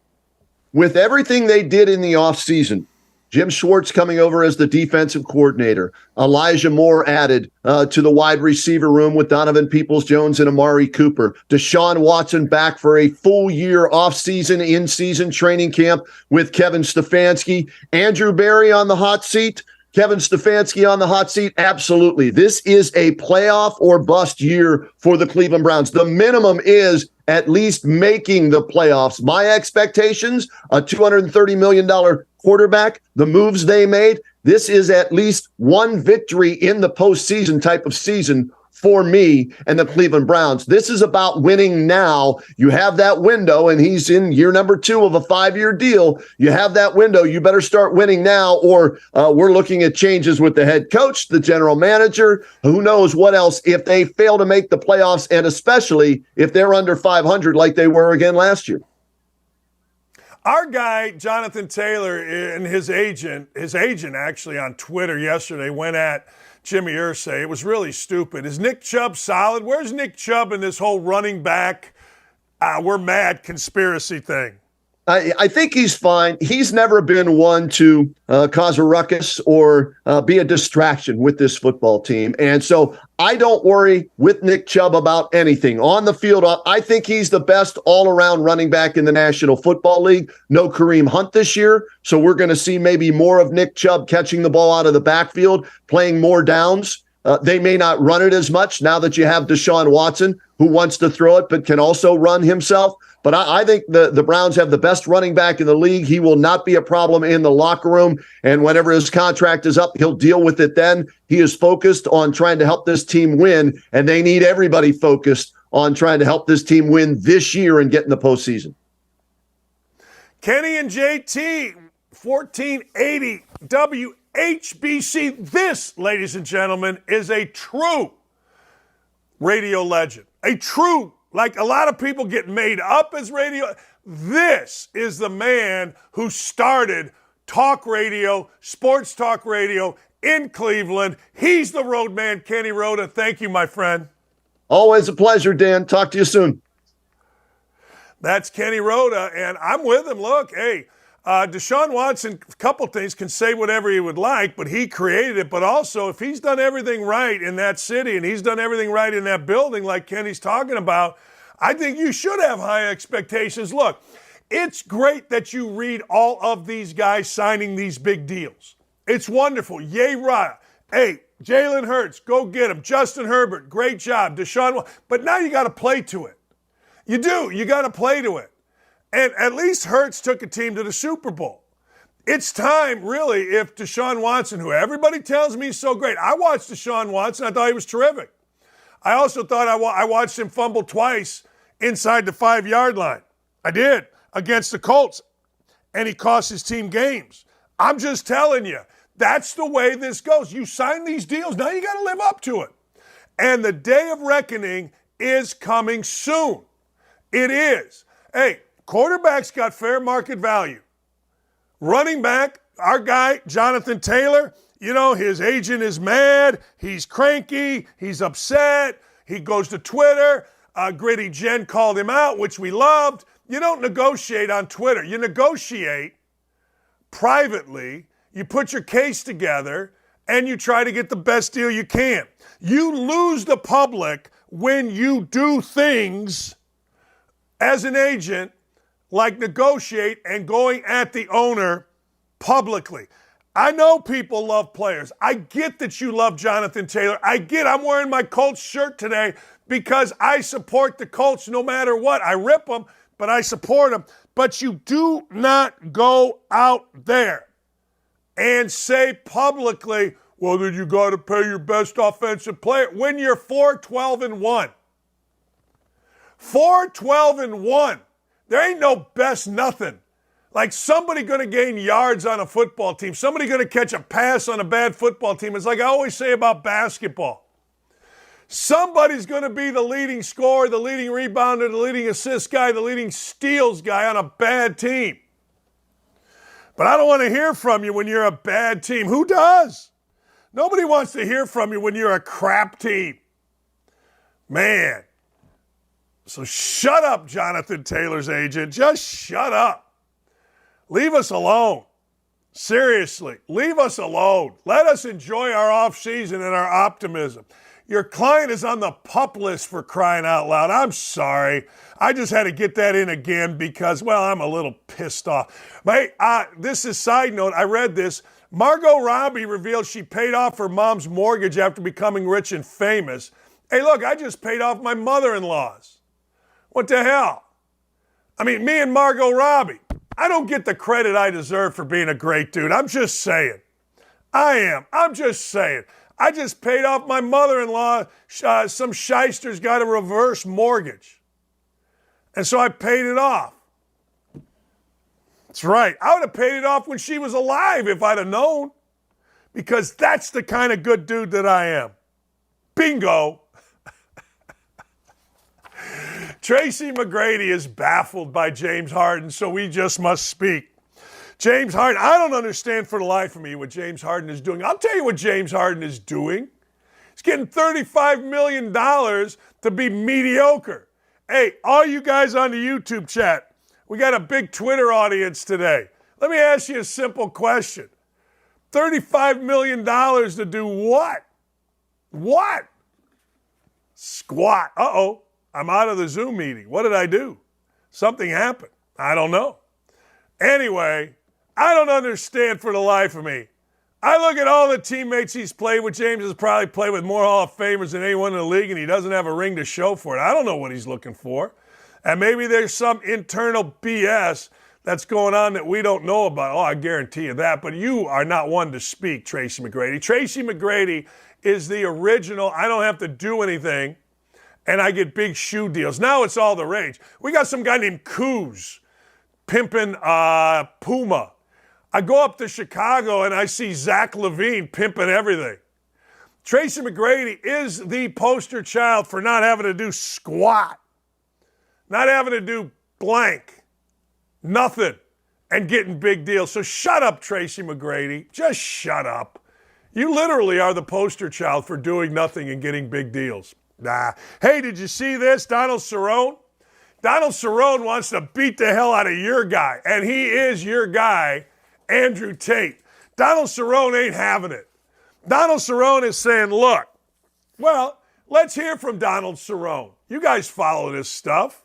With everything they did in the offseason, Jim Schwartz coming over as the defensive coordinator, Elijah Moore added to the wide receiver room with Donovan Peoples-Jones and Amari Cooper, Deshaun Watson back for a full year offseason, in-season training camp with Kevin Stefanski, Andrew Berry on the hot seat, Kevin Stefanski on the hot seat. Absolutely. This is a playoff or bust year for the Cleveland Browns. The minimum is at least making the playoffs. My expectations, a $230 million quarterback, the moves they made, this is at least one victory in the postseason type of season for me and the Cleveland Browns. This is about winning now. You have that window, and he's in year number 2 of a 5-year deal. You have that window. You better start winning now, or we're looking at changes with the head coach, the general manager, who knows what else if they fail to make the playoffs, and especially if they're under 500 like they were again last year. Our guy, Jonathan Taylor, and his agent actually on Twitter yesterday went at Jim Irsay. It was really stupid. Is Nick Chubb solid? Where's Nick Chubb in this whole running back, we're mad conspiracy thing? I think he's fine. He's never been one to cause a ruckus or be a distraction with this football team. And so I don't worry with Nick Chubb about anything. On the field, I think he's the best all-around running back in the National Football League. No Kareem Hunt this year, so we're going to see maybe more of Nick Chubb catching the ball out of the backfield, playing more downs. They may not run it as much now that you have Deshaun Watson, who wants to throw it but can also run himself. But I think the Browns have the best running back in the league. He will not be a problem in the locker room. And whenever his contract is up, he'll deal with it then. He is focused on trying to help this team win, and they need everybody focused on trying to help this team win this year and get in the postseason. Kenny and JT, 1480 WHBC. This, ladies and gentlemen, is a true radio legend. A true, like a lot of people get made up as radio. This is the man who started talk radio, sports talk radio in Cleveland. He's the road man, Kenny Roda. Thank you, my friend. Always a pleasure, Dan. Talk to you soon. That's Kenny Roda, and I'm with him. Look, hey, Deshaun Watson, a couple things, can say whatever he would like, but he created it. But also, if he's done everything right in that city and he's done everything right in that building like Kenny's talking about, I think you should have high expectations. Look, it's great that you read all of these guys signing these big deals. It's wonderful. Yay, Rada. Hey, Jalen Hurts, go get him. Justin Herbert, great job. Deshaun, but now you got to play to it. You do. You got to play to it. And at least Hurts took a team to the Super Bowl. It's time, really, if Deshaun Watson, who everybody tells me is so great. I watched Deshaun Watson. I thought he was terrific. I also thought I watched him fumble twice inside the 5-yard line. I did, against the Colts. And he cost his team games. I'm just telling you, that's the way this goes. You sign these deals, now you got to live up to it. And the day of reckoning is coming soon. It is. Hey, quarterback's got fair market value. Running back, our guy, Jonathan Taylor, his agent is mad. He's cranky. He's upset. He goes to Twitter. Gritty Jen called him out, which we loved. You don't negotiate on Twitter. You negotiate privately. You put your case together, and you try to get the best deal you can. You lose the public when you do things as an agent like negotiate and going at the owner publicly. I know people love players. I get that you love Jonathan Taylor. I'm wearing my Colts shirt today because I support the Colts no matter what. I rip them but I support him. But you do not go out there and say publicly, well, then you got to pay your best offensive player when you're 4-12-1. 4-12-1. There ain't no best nothing. Like somebody going to gain yards on a football team, somebody going to catch a pass on a bad football team. It's like I always say about basketball. Somebody's going to be the leading scorer, the leading rebounder, the leading assist guy, the leading steals guy on a bad team. But I don't want to hear from you when you're a bad team. Who does? Nobody wants to hear from you when you're a crap team. Man. So shut up, Jonathan Taylor's agent. Just shut up. Leave us alone. Seriously, leave us alone. Let us enjoy our offseason and our optimism. Your client is on the PUP list, for crying out loud. I'm sorry. I just had to get that in again because, well, I'm a little pissed off. This is side note. I read this. Margot Robbie revealed she paid off her mom's mortgage after becoming rich and famous. Hey, look, I just paid off my mother-in-law's. What the hell? I mean, me and Margot Robbie, I don't get the credit I deserve for being a great dude. I'm just saying. I am. I'm just saying. I just paid off my mother-in-law. Some shyster's got a reverse mortgage. And so I paid it off. That's right. I would have paid it off when she was alive if I'd have known. Because that's the kind of good dude that I am. Bingo. Tracy McGrady is baffled by James Harden, so we just must speak. James Harden, I don't understand for the life of me what James Harden is doing. I'll tell you what James Harden is doing. He's getting $35 million to be mediocre. Hey, all you guys on the YouTube chat, we got a big Twitter audience today. Let me ask you a simple question. $35 million to do what? What? Squat. Uh-oh. I'm out of the Zoom meeting. What did I do? Something happened. I don't know. Anyway, I don't understand for the life of me. I look at all the teammates he's played with. James has probably played with more Hall of Famers than anyone in the league, and he doesn't have a ring to show for it. I don't know what he's looking for. And maybe there's some internal BS that's going on that we don't know about. Oh, I guarantee you that. But you are not one to speak, Tracy McGrady. Tracy McGrady is the original. I don't have to do anything, and I get big shoe deals. Now it's all the rage. We got some guy named Kuz pimping Puma. I go up to Chicago and I see Zach LaVine pimping everything. Tracy McGrady is the poster child for not having to do squat, not having to do blank, nothing, and getting big deals. So shut up, Tracy McGrady. Just shut up. You literally are the poster child for doing nothing and getting big deals. Nah. Hey, did you see this? Donald Cerrone? Donald Cerrone wants to beat the hell out of your guy, and he is your guy, Andrew Tate. Donald Cerrone ain't having it. Donald Cerrone is saying, look, well, let's hear from Donald Cerrone. You guys follow this stuff.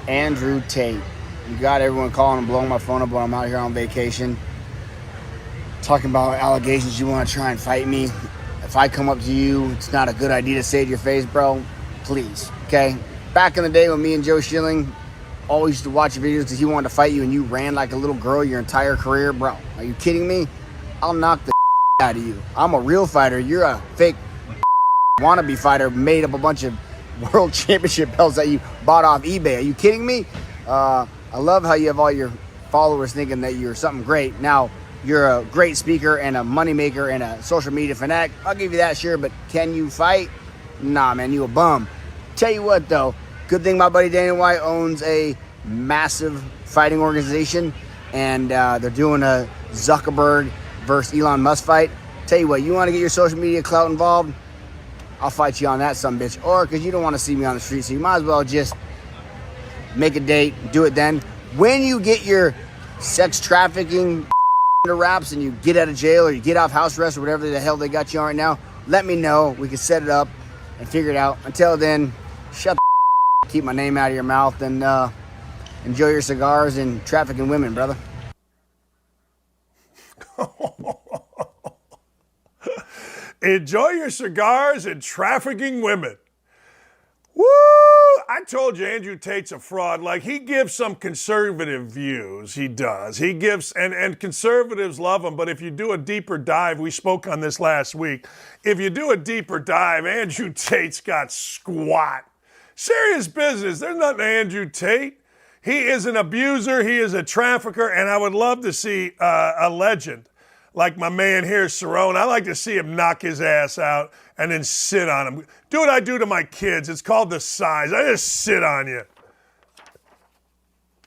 Andrew Tate. You got everyone calling and blowing my phone up when I'm out here on vacation. Talking about allegations you want to try and fight me. If I come up to you, it's not a good idea to say it to your face, bro. Please, okay? Back in the day when me and Joe Schilling always used to watch your videos because he wanted to fight you and you ran like a little girl your entire career, bro. Are you kidding me? I'll knock the out of you. I'm a real fighter. You're a fake wannabe fighter made up a bunch of world championship belts that you bought off eBay. Are you kidding me? I love how you have all your followers thinking that you're something great. Now, you're a great speaker and a moneymaker and a social media fanatic. I'll give you that, sure, but can you fight? Nah, man, you a bum. Tell you what, though, good thing my buddy Dana White owns a massive fighting organization, and they're doing a Zuckerberg versus Elon Musk fight. Tell you what, you want to get your social media clout involved? I'll fight you on that, son bitch. Or because you don't want to see me on the street, so you might as well just make a date, do it then. When you get your sex trafficking wraps and you get out of jail or you get off house arrest or whatever the hell they got you on right now, let me know. We can set it up and figure it out. Until then, shut the keep my name out of your mouth and enjoy your cigars and trafficking women, brother. Enjoy your cigars and trafficking women. Woo! I told you Andrew Tate's a fraud. Like, he gives some conservative views. He does. He gives, and conservatives love him. But if you do a deeper dive, we spoke on this last week. If you do a deeper dive, Andrew Tate's got squat. Serious business. There's nothing to Andrew Tate. He is an abuser. He is a trafficker. And I would love to see a legend like my man here, Cerrone. I like to see him knock his ass out and then sit on him. Do what I do to my kids. It's called the size. I just sit on you.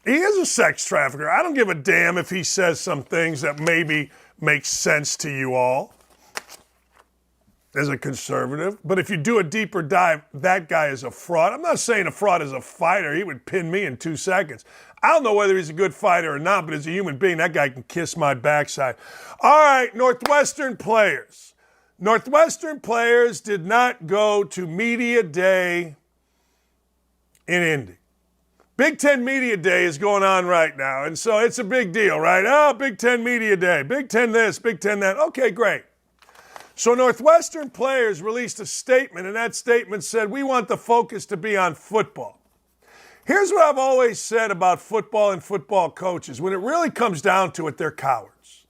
He is a sex trafficker. I don't give a damn if he says some things that maybe make sense to you all as a conservative. But if you do a deeper dive, that guy is a fraud. I'm not saying a fraud is a fighter. He would pin me in 2 seconds. I don't know whether he's a good fighter or not, but as a human being, that guy can kiss my backside. All right, Northwestern players. Northwestern players did not go to Media Day in Indy. Big Ten Media Day is going on right now, and so it's a big deal, right? Oh, Big Ten Media Day, Big Ten this, Big Ten that. Okay, great. So Northwestern players released a statement, and that statement said, we want the focus to be on football. Here's what I've always said about football and football coaches. When it really comes down to it, they're cowards.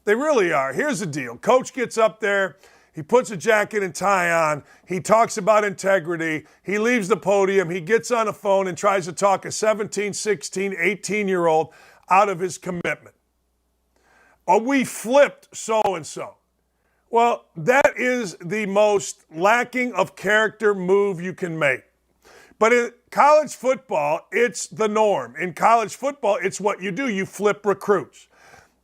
They really are. Here's the deal. Coach gets up there. He puts a jacket and tie on. He talks about integrity. He leaves the podium. He gets on a phone and tries to talk a 17, 16, 18-year-old out of his commitment. Oh, we flipped so-and-so. Well, that is the most lacking of character move you can make. But in college football, it's the norm. In college football, it's what you do. You flip recruits.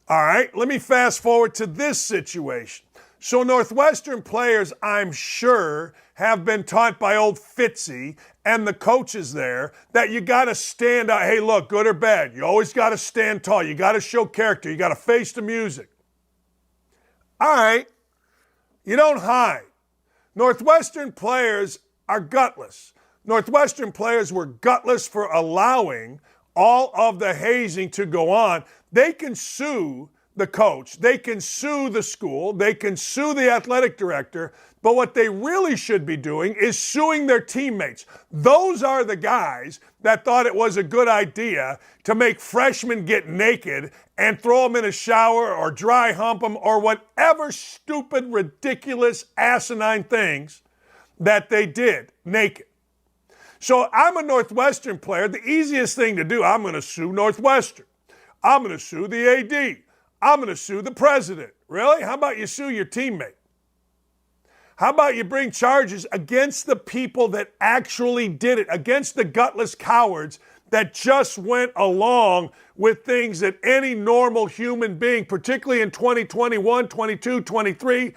All right, let me fast forward to this situation. So Northwestern players, I'm sure, have been taught by old Fitzy and the coaches there that you got to stand out. Hey, look, good or bad, you always got to stand tall. You got to show character. You got to face the music. All right, you don't hide. Northwestern players are gutless. Northwestern players were gutless for allowing all of the hazing to go on. They can sue the coach. They can sue the school. They can sue the athletic director. But what they really should be doing is suing their teammates. Those are the guys that thought it was a good idea to make freshmen get naked and throw them in a shower or dry hump them or whatever stupid, ridiculous, asinine things that they did naked. So I'm a Northwestern player. The easiest thing to do, I'm going to sue Northwestern. I'm going to sue the AD. I'm going to sue the president. Really? How about you sue your teammate? How about you bring charges against the people that actually did it, against the gutless cowards that just went along with things that any normal human being, particularly in 2021, 22, 23,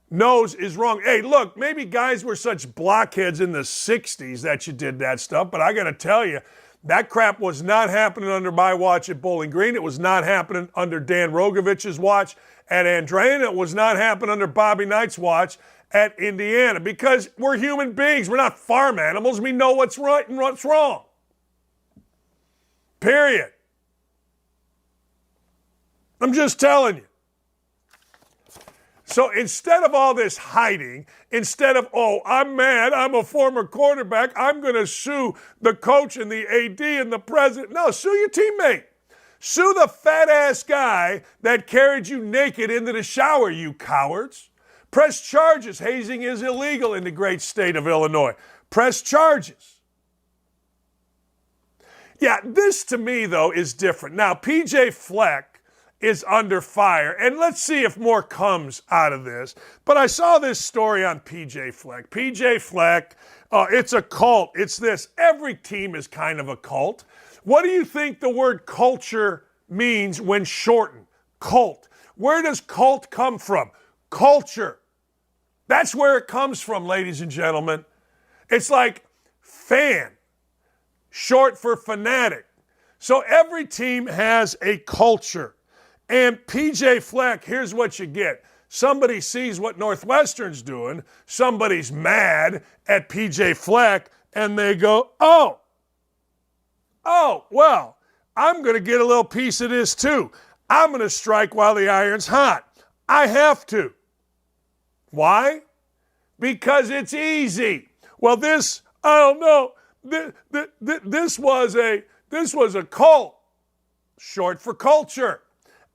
knows is wrong. Hey, look, maybe guys were such blockheads in the 60s that you did that stuff, but I got to tell you, that crap was not happening under my watch at Bowling Green. It was not happening under Dan Rogovich's watch at Andrean. It was not happening under Bobby Knight's watch at Indiana because we're human beings. We're not farm animals. We know what's right and what's wrong. Period. I'm just telling you. So instead of all this hiding, instead of, oh, I'm mad, I'm a former quarterback, I'm going to sue the coach and the AD and the president. No, sue your teammate. Sue the fat-ass guy that carried you naked into the shower, you cowards. Press charges. Hazing is illegal in the great state of Illinois. Press charges. Yeah, this to me, though, is different. Now, PJ Fleck is under fire, and let's see if more comes out of this. But I saw this story on PJ Fleck. PJ Fleck, it's a cult. It's this. Every team is kind of a cult. What do you think the word culture means when shortened? Cult. Where does cult come from? Culture. That's where it comes from, ladies and gentlemen. It's like fan, short for fanatic. So every team has a culture. And PJ Fleck, here's what you get. Somebody sees what Northwestern's doing, somebody's mad at PJ Fleck, and they go, oh, well, I'm going to get a little piece of this too. I'm going to strike while the iron's hot. I have to. Why? Because it's easy. Well, this this was a cult, short for culture.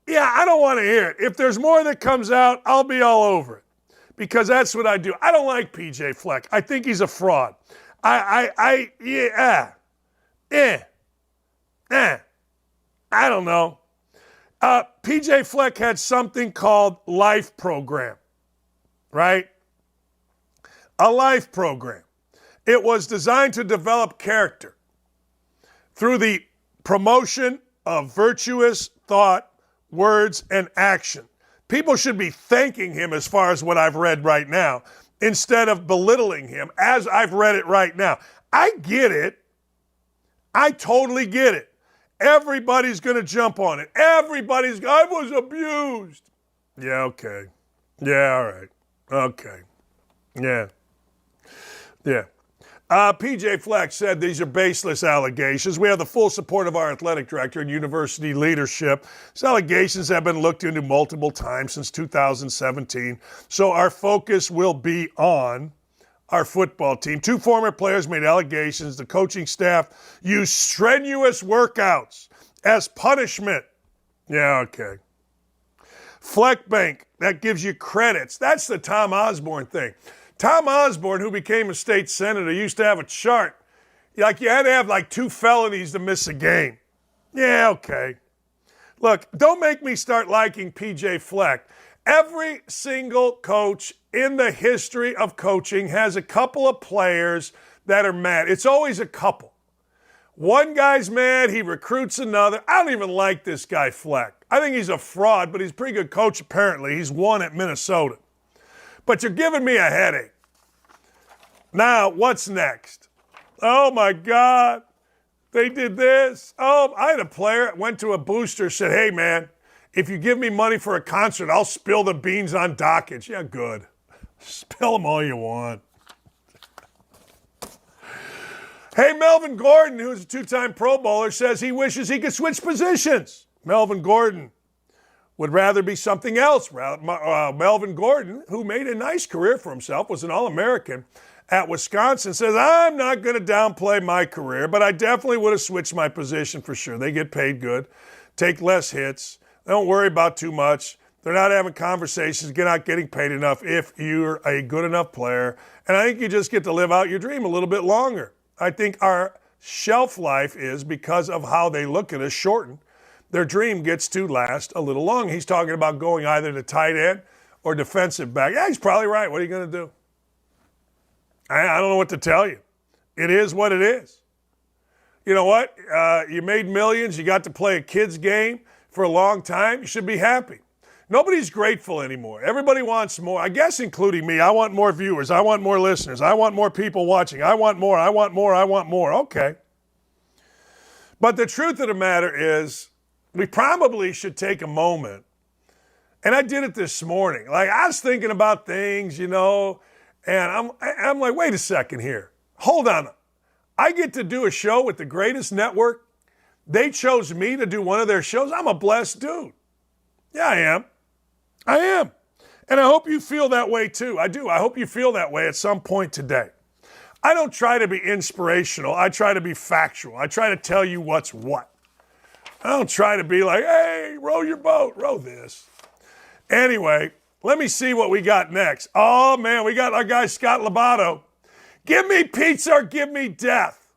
Yeah, I don't want to hear it. If there's more that comes out, I'll be all over it because that's what I do. I don't like PJ Fleck. I think he's a fraud. I don't know. PJ Fleck had something called Life Program, right? A life program. It was designed to develop character through the promotion of virtuous thought, words, and action. People should be thanking him as far as what I've read right now instead of belittling him as I've read it right now. I get it. I totally get it. Everybody's going to jump on it. I was abused. Yeah, okay. Yeah, all right. Okay. Yeah. Yeah. PJ Fleck said these are baseless allegations. We have the full support of our athletic director and university leadership. These allegations have been looked into multiple times since 2017. So our focus will be on our football team. 2 former players made allegations the coaching staff used strenuous workouts as punishment. Yeah, okay. Fleck Bank, that gives you credits. That's the Tom Osborne thing. Tom Osborne, who became a state senator, used to have a chart. Like you had to have like 2 felonies to miss a game. Yeah, okay. Look, don't make me start liking PJ Fleck. Every single coach in the history of coaching has a couple of players that are mad. It's always a couple. One guy's mad, he recruits another. I don't even like this guy Fleck. I think he's a fraud, but he's a pretty good coach apparently. He's won at Minnesota. But you're giving me a headache. Now, what's next? Oh, my God. They did this. Oh, I had a player, went to a booster, said, hey, man, if you give me money for a concert, I'll spill the beans on Dakich. Yeah, good. Spill them all you want. Hey, Melvin Gordon, who's a 2-time Pro Bowler, says he wishes he could switch positions. Melvin Gordon would rather be something else. Melvin Gordon, who made a nice career for himself, was an All-American at Wisconsin, says, I'm not going to downplay my career, but I definitely would have switched my position for sure. They get paid good, take less hits, they don't worry about too much. They're not having conversations, you're not getting paid enough if you're a good enough player. And I think you just get to live out your dream a little bit longer. I think our shelf life is, because of how they look at us, shortened. Their dream gets to last a little long. He's talking about going either to tight end or defensive back. Yeah, he's probably right. What are you going to do? I don't know what to tell you. It is what it is. You know what? You made millions. You got to play a kid's game for a long time. You should be happy. Nobody's grateful anymore. Everybody wants more. I guess including me. I want more viewers. I want more listeners. I want more people watching. I want more. I want more. I want more. Okay. But the truth of the matter is, we probably should take a moment. And I did it this morning. Like, I was thinking about things, you know, and I'm like, wait a second here. Hold on. I get to do a show with the greatest network. They chose me to do one of their shows. I'm a blessed dude. Yeah, I am. I am. And I hope you feel that way too. I do. I hope you feel that way at some point today. I don't try to be inspirational. I try to be factual. I try to tell you what's what. I don't try to be like, hey, row your boat, row this. Anyway, let me see what we got next. Oh, man, we got our guy Scott LoBaido. Give me pizza or give me death.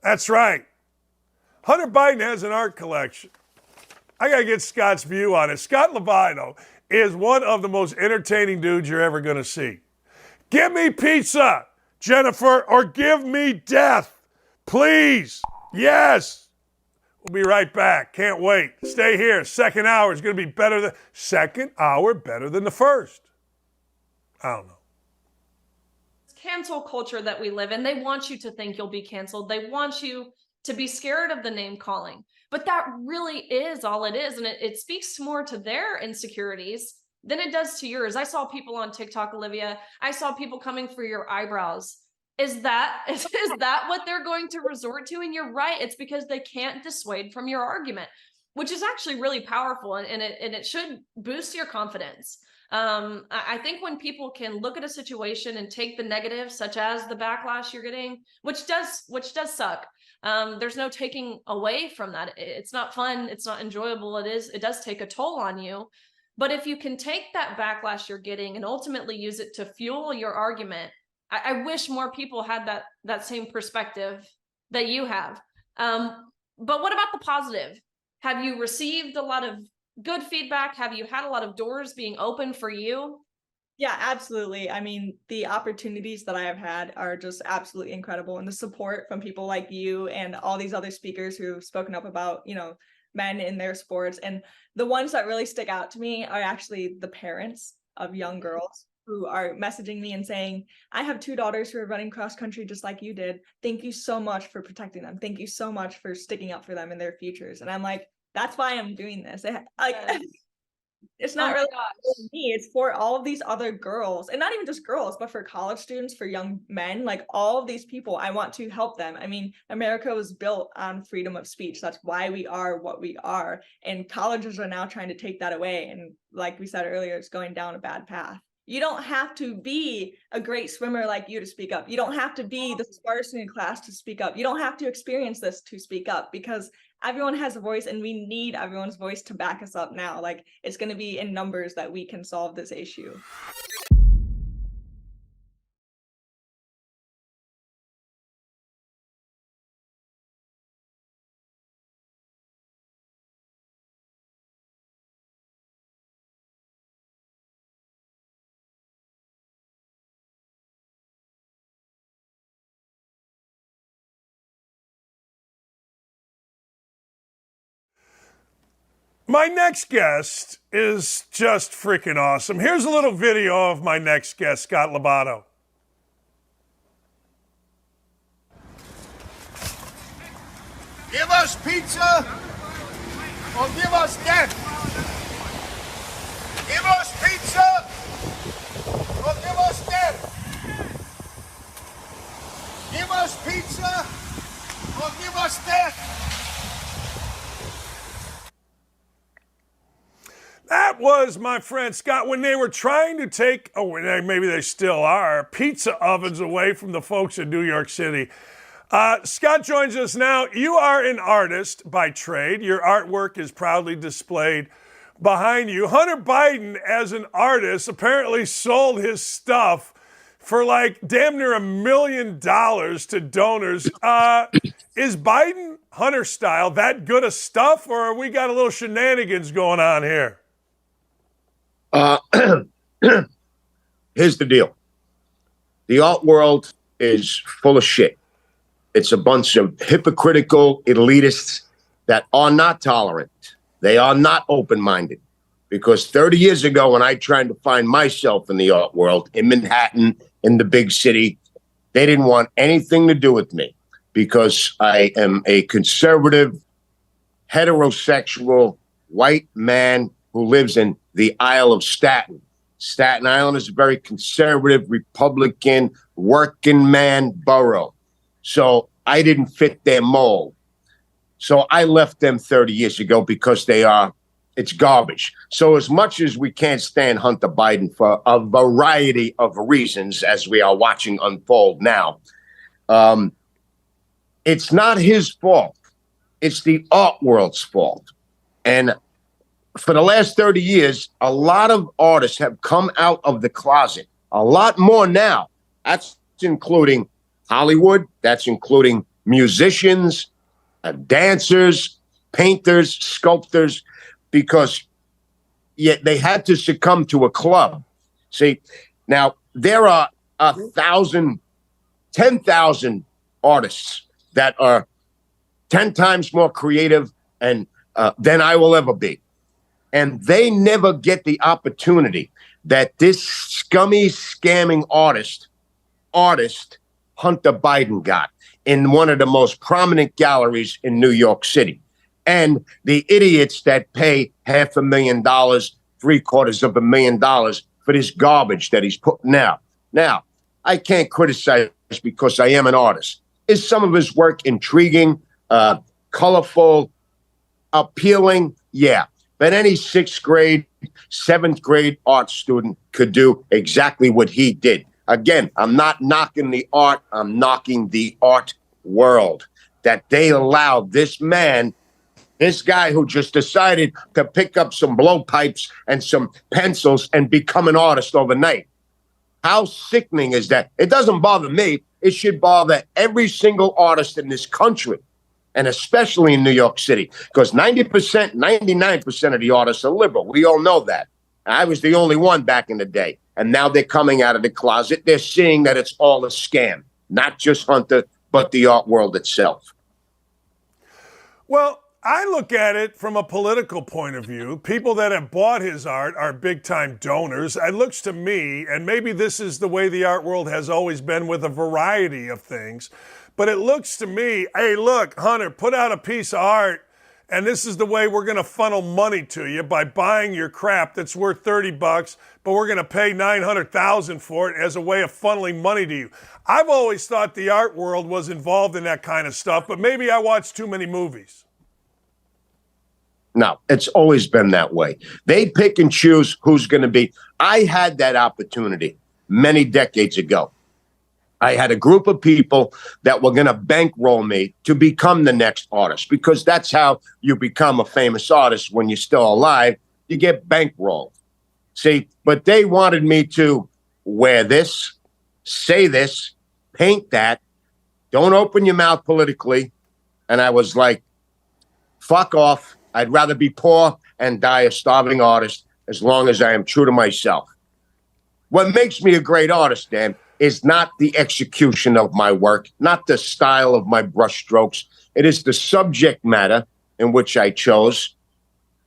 That's right. Hunter Biden has an art collection. I got to get Scott's view on it. Scott LoBaido is one of the most entertaining dudes you're ever going to see. Give me pizza, Jennifer, or give me death. Please. Yes. We'll be right back. Can't wait. Stay here. Second hour is going to be better than the first. I don't know. Cancel culture that we live in. They want you to think you'll be canceled. They want you to be scared of the name calling. But that really is all it is. And it speaks more to their insecurities than it does to yours. I saw people on TikTok, Olivia. I saw people coming for your eyebrows. Is that what they're going to resort to? And you're right. It's because they can't dissuade from your argument, which is actually really powerful. And it should boost your confidence. I think when people can look at a situation and take the negative, such as the backlash you're getting, which does suck. There's no taking away from that. It's not fun. It's not enjoyable. It does take a toll on you. But if you can take that backlash you're getting and ultimately use it to fuel your argument, I wish more people had that same perspective that you have. But what about the positive? Have you received a lot of good feedback? Have you had a lot of doors being open for you? Yeah, absolutely. I mean, the opportunities that I have had are just absolutely incredible. And the support from people like you and all these other speakers who have spoken up about, men in their sports. And the ones that really stick out to me are actually the parents of young girls who are messaging me and saying, I have 2 daughters who are running cross country just like you did. Thank you so much for protecting them. Thank you so much for sticking up for them in their futures. And I'm like, that's why I'm doing this. It's not really for me. It's for all of these other girls, and not even just girls, but for college students, for young men, like all of these people. I want to help them. I mean, America was built on freedom of speech. That's why we are what we are. And colleges are now trying to take that away. And like we said earlier, it's going down a bad path. You don't have to be a great swimmer like you to speak up. You don't have to be the smartest in class to speak up. You don't have to experience this to speak up, because everyone has a voice and we need everyone's voice to back us up now. Like, it's going to be in numbers that we can solve this issue. My next guest is just freaking awesome. Here's a little video of my next guest, Scott LoBaido. Give us pizza or give us death. Give us pizza or give us death. Give us pizza or give us death. That was my friend Scott when they were trying to take, maybe they still are, pizza ovens away from the folks in New York City. Scott joins us now. You are an artist by trade. Your artwork is proudly displayed behind you. Hunter Biden, as an artist, apparently sold his stuff for like damn near $1 million to donors. Is Biden, Hunter style, that good of stuff, or we got a little shenanigans going on here? Here's the deal. The art world is full of shit. It's a bunch of hypocritical elitists that are not tolerant. They are not open-minded. Because 30 years ago, when I tried to find myself in the art world, in Manhattan, in the big city, they didn't want anything to do with me because I am a conservative, heterosexual, white man who lives in the Isle of Staten. Staten Island is a very conservative, Republican, working man borough. So I didn't fit their mold. So I left them 30 years ago because it's garbage. So as much as we can't stand Hunter Biden for a variety of reasons, as we are watching unfold now, it's not his fault. It's the art world's fault. And for the last 30 years, a lot of artists have come out of the closet. A lot more now. That's including Hollywood. That's including musicians, dancers, painters, sculptors, because they had to succumb to a club. See, now there are 10,000 artists that are 10 times more creative than I will ever be. And they never get the opportunity that this scummy, scamming artist Hunter Biden got in one of the most prominent galleries in New York City. And the idiots that pay $500,000, $750,000 for this garbage that he's putting out. Now, I can't criticize because I am an artist. Is some of his work intriguing, colorful, appealing? Yeah. But any 6th grade, 7th grade art student could do exactly what he did. Again, I'm not knocking the art. I'm knocking the art world that they allowed this man, this guy who just decided to pick up some blowpipes and some pencils and become an artist overnight. How sickening is that? It doesn't bother me. It should bother every single artist in this country, and especially in New York City, because 90%, 99% of the artists are liberal. We all know that. I was the only one back in the day. And now they're coming out of the closet. They're seeing that it's all a scam, not just Hunter, but the art world itself. Well, I look at it from a political point of view. People that have bought his art are big-time donors. It looks to me, and maybe this is the way the art world has always been with a variety of things, but it looks to me, hey, look, Hunter, put out a piece of art, and this is the way we're going to funnel money to you by buying your crap that's worth $30, but we're going to pay $900,000 for it as a way of funneling money to you. I've always thought the art world was involved in that kind of stuff, but maybe I watch too many movies. No, it's always been that way. They pick and choose who's going to be. I had that opportunity many decades ago. I had a group of people that were going to bankroll me to become the next artist, because that's how you become a famous artist when you're still alive. You get bankrolled. See, but they wanted me to wear this, say this, paint that, don't open your mouth politically. And I was like, fuck off. I'd rather be poor and die a starving artist as long as I am true to myself. What makes me a great artist, Dan, is not the execution of my work, not the style of my brushstrokes. It is the subject matter in which I chose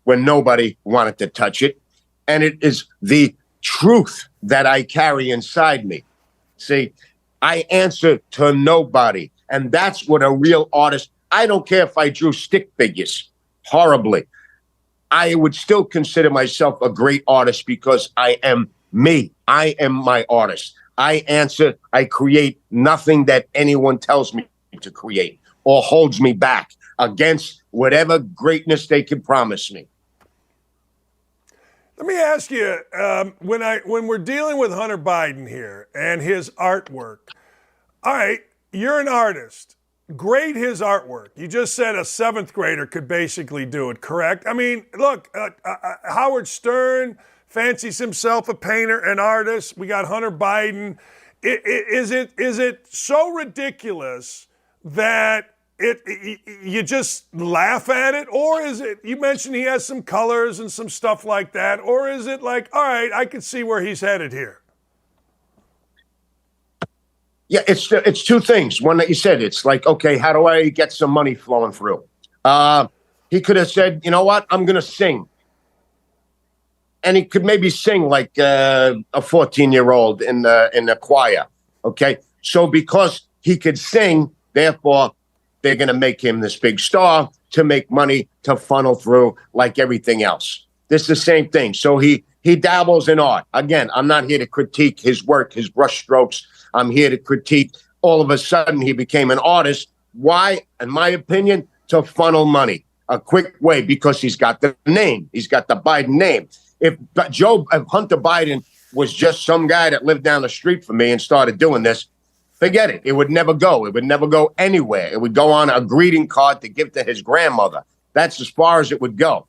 when nobody wanted to touch it. And it is the truth that I carry inside me. See, I answer to nobody. And that's what a real artist, I don't care if I drew stick figures horribly. I would still consider myself a great artist because I am me. I am my artist. I answer, I create nothing that anyone tells me to create or holds me back against whatever greatness they can promise me. Let me ask you, when we're dealing with Hunter Biden here and his artwork, all right, you're an artist. Grade his artwork. You just said a 7th grader could basically do it, correct? I mean, look, Howard Stern fancies himself a painter, an artist. We got Hunter Biden. Is it so ridiculous that you just laugh at it? Or is it, you mentioned he has some colors and some stuff like that, or is it like, all right, I can see where he's headed here? Yeah, it's two things. One that you said, it's like, okay, how do I get some money flowing through? He could have said, you know what, I'm going to sing. And he could maybe sing like a 14-year-old in the choir, okay? So because he could sing, therefore, they're going to make him this big star to make money to funnel through like everything else. This is the same thing. So he dabbles in art. Again, I'm not here to critique his work, his brushstrokes. I'm here to critique. All of a sudden, he became an artist. Why? In my opinion, to funnel money. A quick way, because he's got the name. He's got the Biden name. If Hunter Biden was just some guy that lived down the street from me and started doing this, forget it. It would never go. It would never go anywhere. It would go on a greeting card to give to his grandmother. That's as far as it would go.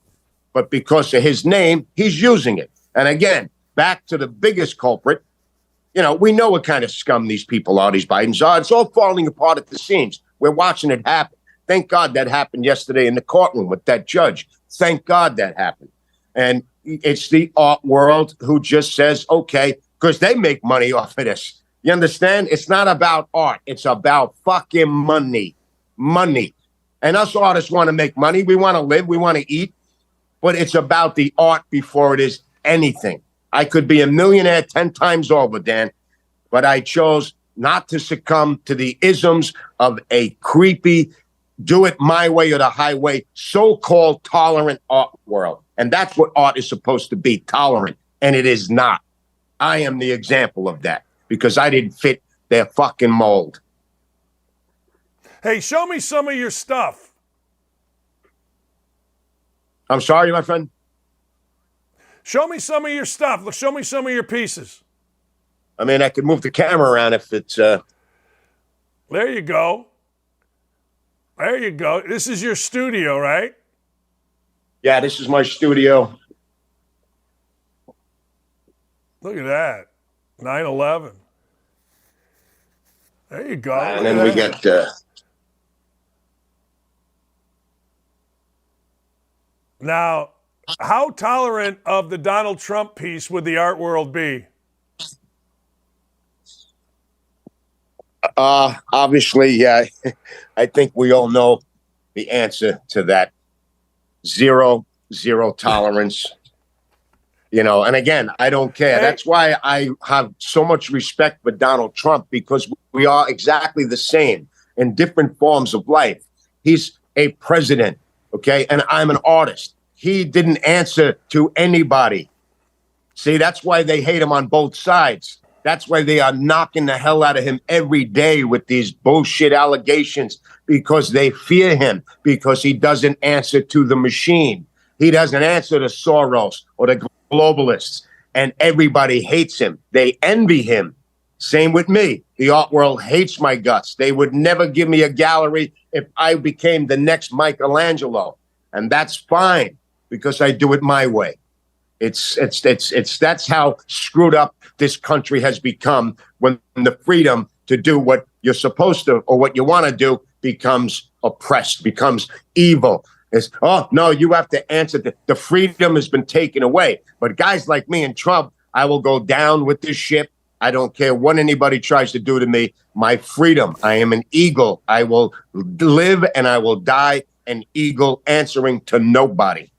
But because of his name, he's using it. And again, back to the biggest culprit, you know, we know what kind of scum these people are, these Bidens are. It's all falling apart at the seams. We're watching it happen. Thank God that happened yesterday in the courtroom with that judge. Thank God that happened. And it's the art world who just says, okay, because they make money off of this. You understand? It's not about art. It's about fucking money. Money. And us artists want to make money. We want to live. We want to eat. But it's about the art before it is anything. I could be a millionaire 10 times over, Dan, but I chose not to succumb to the isms of a creepy, do it my way or the highway, so-called tolerant art world. And that's what art is supposed to be, tolerant. And it is not. I am the example of that because I didn't fit their fucking mold. Hey, show me some of your stuff. I'm sorry, my friend? Show me some of your stuff. Show me some of your pieces. I mean, I could move the camera around if it's. There you go. There you go. This is your studio, right? Yeah, this is my studio. Look at that. 9/11. There you go. And then we get. Now, how tolerant of the Donald Trump piece would the art world be? Obviously, yeah. I think we all know the answer to that. Zero tolerance. You know, and again, I don't care. That's why I have so much respect for Donald Trump, because we are exactly the same in different forms of life. He's a president, okay? And I'm an artist. He didn't answer to anybody. See, that's why they hate him on both sides. That's why they are knocking the hell out of him every day with these bullshit allegations, because they fear him, because he doesn't answer to the machine. He doesn't answer to Soros or the globalists, and everybody hates him. They envy him. Same with me. The art world hates my guts. They would never give me a gallery if I became the next Michelangelo, and that's fine because I do it my way. It's that's how screwed up this country has become, when the freedom to do what you're supposed to or what you want to do becomes oppressed, becomes evil. It's, oh, no, you have to answer. The freedom has been taken away. But guys like me and Trump, I will go down with this ship. I don't care what anybody tries to do to me. My freedom. I am an eagle. I will live and I will die an eagle, answering to nobody.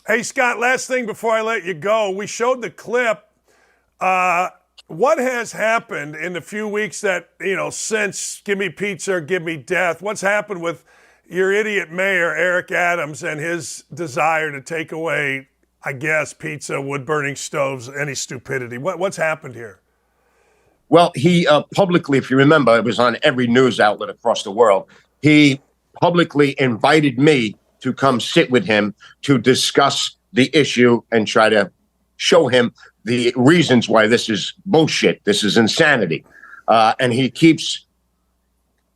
Hey, Scott, last thing before I let you go. We showed the clip. What has happened in the few weeks that, since Give Me Pizza or Give Me Death, what's happened with your idiot mayor, Eric Adams, and his desire to take away, I guess, pizza, wood-burning stoves, any stupidity? What's happened here? Well, he publicly, if you remember, it was on every news outlet across the world. He publicly invited me to come sit with him to discuss the issue and try to show him the reasons why this is bullshit. This is insanity. And he keeps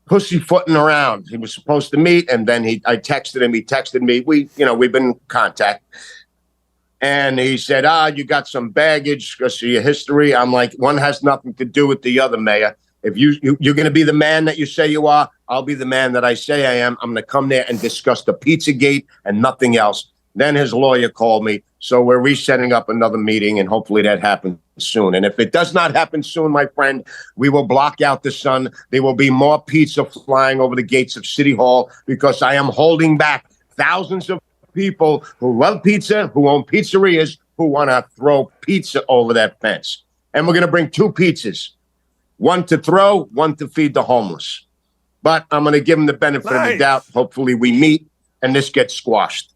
pussyfooting around. He was supposed to meet, and then I texted him. He texted me. We've been in contact. And he said, you got some baggage because of your history. I'm like, one has nothing to do with the other, Mayor. If you're going to be the man that you say you are, I'll be the man that I say I am. I'm going to come there and discuss the Pizzagate and nothing else. Then his lawyer called me. So we're resetting up another meeting, and hopefully that happens soon. And if it does not happen soon, my friend, we will block out the sun. There will be more pizza flying over the gates of City Hall, because I am holding back thousands of people who love pizza, who own pizzerias, who want to throw pizza over that fence. And we're going to bring 2 pizzas. One to throw, one to feed the homeless. But I'm going to give him the benefit of the doubt. Hopefully we meet and this gets squashed.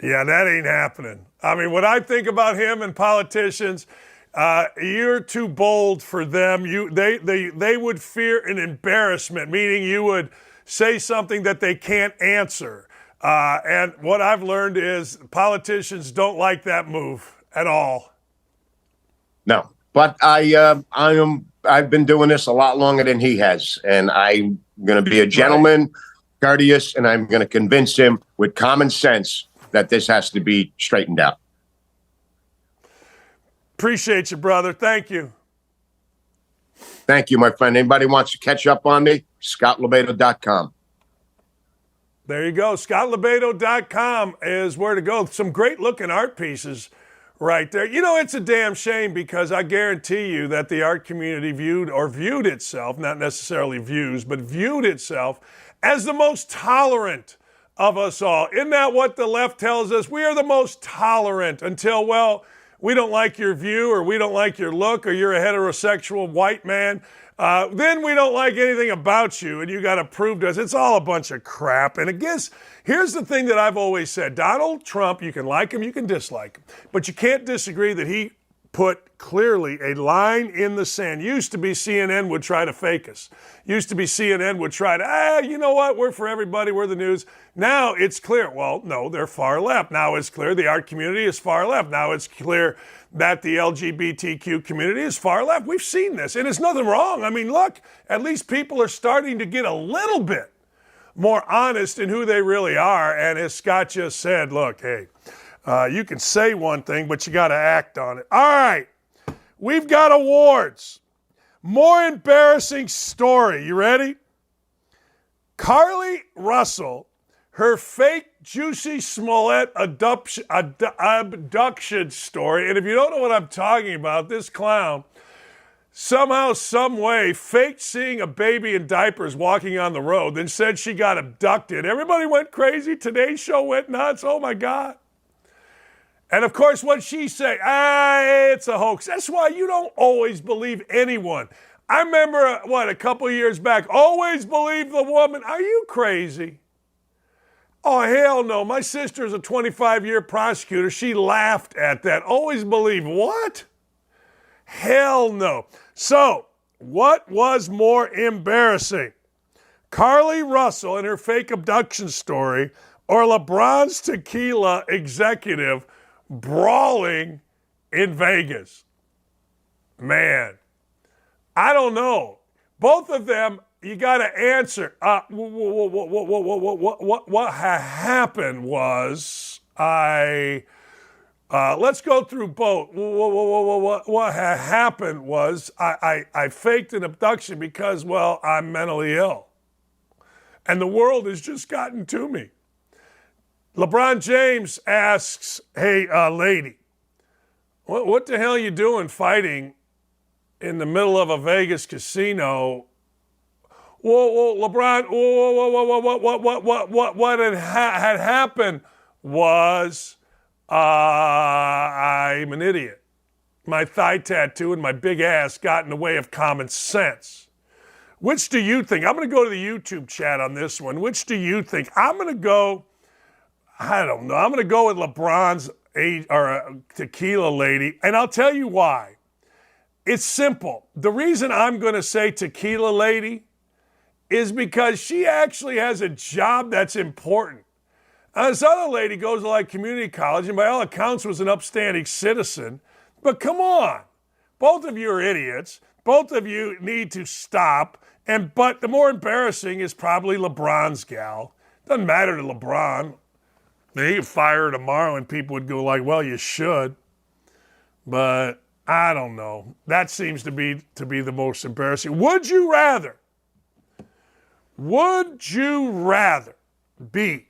Yeah, that ain't happening. I mean, what I think about him and politicians, you're too bold for them. They would fear an embarrassment, meaning you would say something that they can't answer. And what I've learned is politicians don't like that move at all. No. But I've been doing this a lot longer than he has, and I'm going to be a gentleman, courteous, and I'm going to convince him with common sense that this has to be straightened out. Appreciate you, brother. Thank you. Thank you, my friend. Anybody wants to catch up on me? ScottLoBaido.com. There you go. ScottLoBaido.com is where to go. Some great-looking art pieces right there. It's a damn shame, because I guarantee you that the art community viewed itself, not necessarily views, but viewed itself as the most tolerant of us all. Isn't that what the left tells us? We are the most tolerant until, we don't like your view, or we don't like your look, or you're a heterosexual white man. Then we don't like anything about you, and you got to prove to us. It's all a bunch of crap. And I guess here's the thing that I've always said. Donald Trump, you can like him, you can dislike him, but you can't disagree that he put clearly a line in the sand. Used to be CNN would try to fake us. Used to be CNN would try to, you know what, we're for everybody, we're the news. Now it's clear, well, no, they're far left. Now it's clear the art community is far left. Now it's clear that the LGBTQ community is far left. We've seen this, and there's nothing wrong. I mean, look, at least people are starting to get a little bit more honest in who they really are. And as Scott just said, look, hey, you can say one thing, but you got to act on it. All right, we've got awards. More embarrassing story. You ready? Carly Russell, her fake Juicy Smollett abduction story. And if you don't know what I'm talking about, this clown somehow, some way, faked seeing a baby in diapers walking on the road, then said she got abducted. Everybody went crazy. Today's Show went nuts. Oh, my God. And, of course, what'd she say? It's a hoax. That's why you don't always believe anyone. I remember, a couple years back, always believe the woman. Are you crazy? Oh, hell no. My sister's a 25-year prosecutor. She laughed at that. Always believe what? Hell no. So, what was more embarrassing? Carly Russell and her fake abduction story, or LeBron's tequila executive brawling in Vegas? Man, I don't know. Both of them, you got to answer. What happened was let's go through both. What happened was I faked an abduction because, well, I'm mentally ill. And the world has just gotten to me. LeBron James asks, hey, lady, what the hell are you doing fighting in the middle of a Vegas casino? Whoa, LeBron, what had happened was I'm an idiot. My thigh tattoo and my big ass got in the way of common sense. Which do you think? I'm going to go to the YouTube chat on this one. Which do you think? I'm going to go, I don't know. I'm going to go with LeBron's tequila lady, and I'll tell you why. It's simple. The reason I'm going to say tequila lady is because she actually has a job that's important. Now, this other lady goes to community college and by all accounts was an upstanding citizen. But come on. Both of you are idiots. Both of you need to stop. But the more embarrassing is probably LeBron's gal. Doesn't matter to LeBron. He could fire her tomorrow and people would go well, you should. But I don't know. That seems to be the most embarrassing. Would you rather be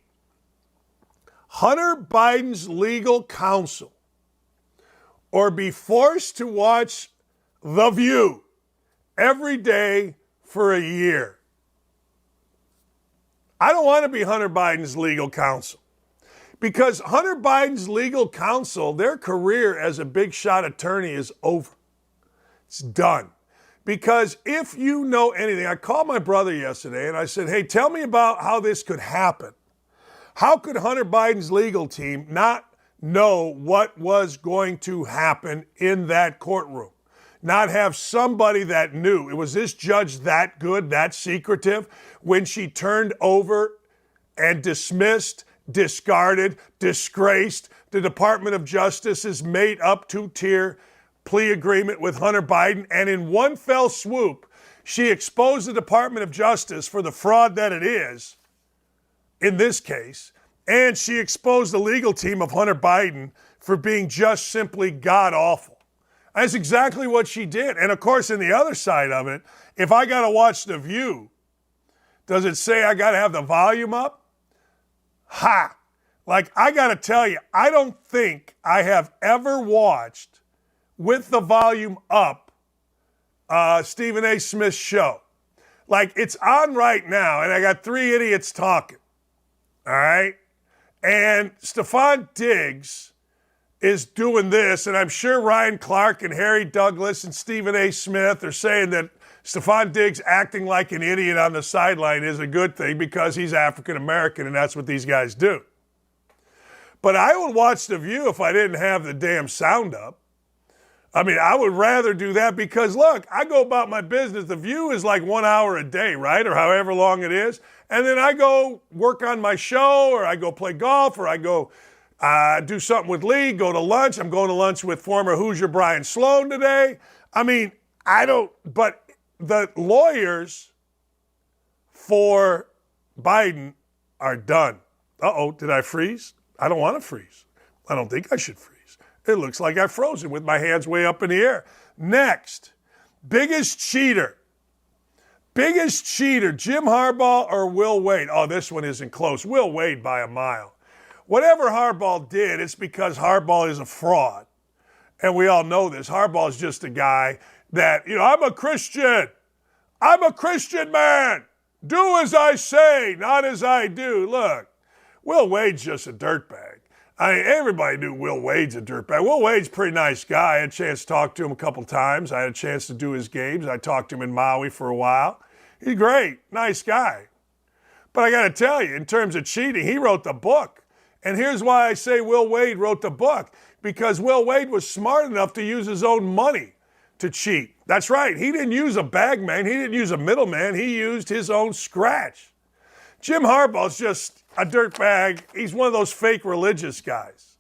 Hunter Biden's legal counsel or be forced to watch The View every day for a year? I don't want to be Hunter Biden's legal counsel because Hunter Biden's legal counsel, their career as a big shot attorney is over. It's done. Because if you know anything, I called my brother yesterday and I said, hey, tell me about how this could happen. How could Hunter Biden's legal team not know what was going to happen in that courtroom? Not have somebody that knew. Was this judge that good, that secretive, when she turned over and dismissed, discarded, disgraced the Department of Justice's made up two-tier plea agreement with Hunter Biden, and in one fell swoop, she exposed the Department of Justice for the fraud that it is, in this case, and she exposed the legal team of Hunter Biden for being just simply god-awful. That's exactly what she did. And, of course, in the other side of it, if I got to watch The View, does it say I got to have the volume up? Ha! I got to tell you, I don't think I have ever watched with the volume up Stephen A. Smith's show. It's on right now, and I got three idiots talking. All right? And Stephon Diggs is doing this, and I'm sure Ryan Clark and Harry Douglas and Stephen A. Smith are saying that Stephon Diggs acting like an idiot on the sideline is a good thing because he's African American, and that's what these guys do. But I would watch The View if I didn't have the damn sound up. I mean, I would rather do that because, look, I go about my business. The View is like 1 hour a day, right? Or however long it is. And then I go work on my show, or I go play golf, or I go do something with Lee, go to lunch. I'm going to lunch with former Hoosier Brian Sloan today. I mean, but the lawyers for Biden are done. Uh-oh, did I freeze? I don't want to freeze. I don't think I should freeze. It looks like I've frozen with my hands way up in the air. Next, biggest cheater. Biggest cheater, Jim Harbaugh or Will Wade? Oh, this one isn't close. Will Wade by a mile. Whatever Harbaugh did, it's because Harbaugh is a fraud. And we all know this. Harbaugh is just a guy that, I'm a Christian. I'm a Christian man. Do as I say, not as I do. Look, Will Wade's just a dirtbag. I mean, everybody knew Will Wade's a dirtbag. Will Wade's a pretty nice guy. I had a chance to talk to him a couple times. I had a chance to do his games. I talked to him in Maui for a while. He's great, nice guy. But I got to tell you, in terms of cheating, he wrote the book. And here's why I say Will Wade wrote the book. Because Will Wade was smart enough to use his own money to cheat. That's right. He didn't use a bagman. He didn't use a middleman. He used his own scratch. Jim Harbaugh's just a dirtbag. He's one of those fake religious guys.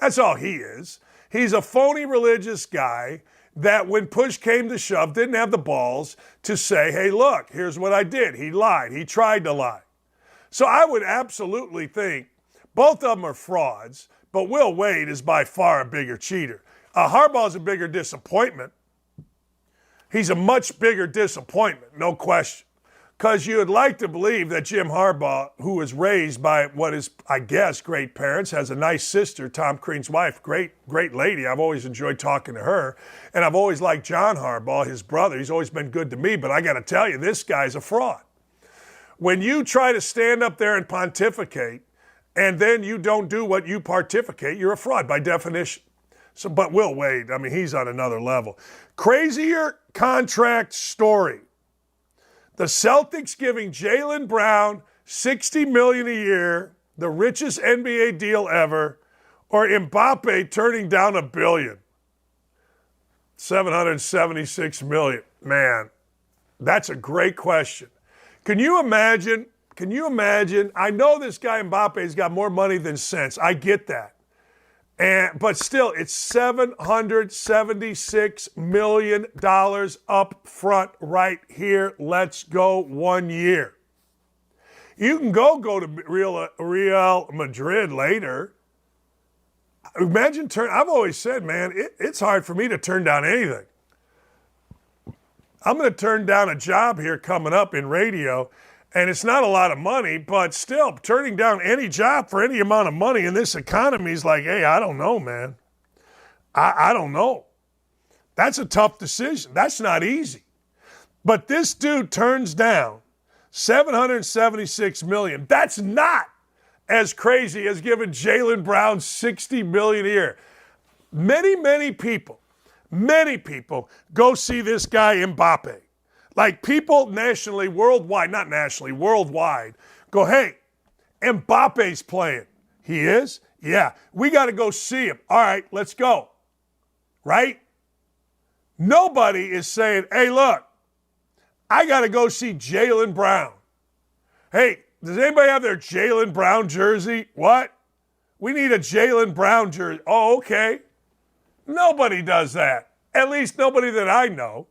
That's all he is. He's a phony religious guy that when push came to shove didn't have the balls to say, hey, look, here's what I did. He lied. He tried to lie. So I would absolutely think both of them are frauds, but Will Wade is by far a bigger cheater. Harbaugh's a bigger disappointment. He's a much bigger disappointment, no question. Because you would like to believe that Jim Harbaugh, who was raised by what is, I guess, great parents, has a nice sister, Tom Crean's wife, great lady. I've always enjoyed talking to her. And I've always liked John Harbaugh, his brother. He's always been good to me. But I got to tell you, this guy's a fraud. When you try to stand up there and pontificate, and then you don't do what you pontificate, you're a fraud by definition. So, but Will Wade, I mean, he's on another level. Crazier contract story. The Celtics giving Jaylen Brown $60 million a year, the richest NBA deal ever, or Mbappe turning down $1 billion. $776 million. Man, that's a great question. Can you imagine? I know this guy Mbappe's got more money than sense. I get that. But still, it's $776 million up front right here. Let's go 1 year. You can go to Real Madrid later. Imagine I've always said, man, it's hard for me to turn down anything. I'm going to turn down a job here coming up in radio, and it's not a lot of money, but still, turning down any job for any amount of money in this economy is like, hey, I don't know, man. I don't know. That's a tough decision. That's not easy. But this dude turns down $776 million. That's not as crazy as giving Jaylen Brown $60 million a year. Many people go see this guy Mbappe. Like people nationally, worldwide, not nationally, worldwide, go, hey, Mbappe's playing. He is? Yeah. We got to go see him. All right, let's go. Right? Nobody is saying, hey, look, I got to go see Jaylen Brown. Hey, does anybody have their Jaylen Brown jersey? What? We need a Jaylen Brown jersey. Oh, okay. Nobody does that. At least nobody that I know.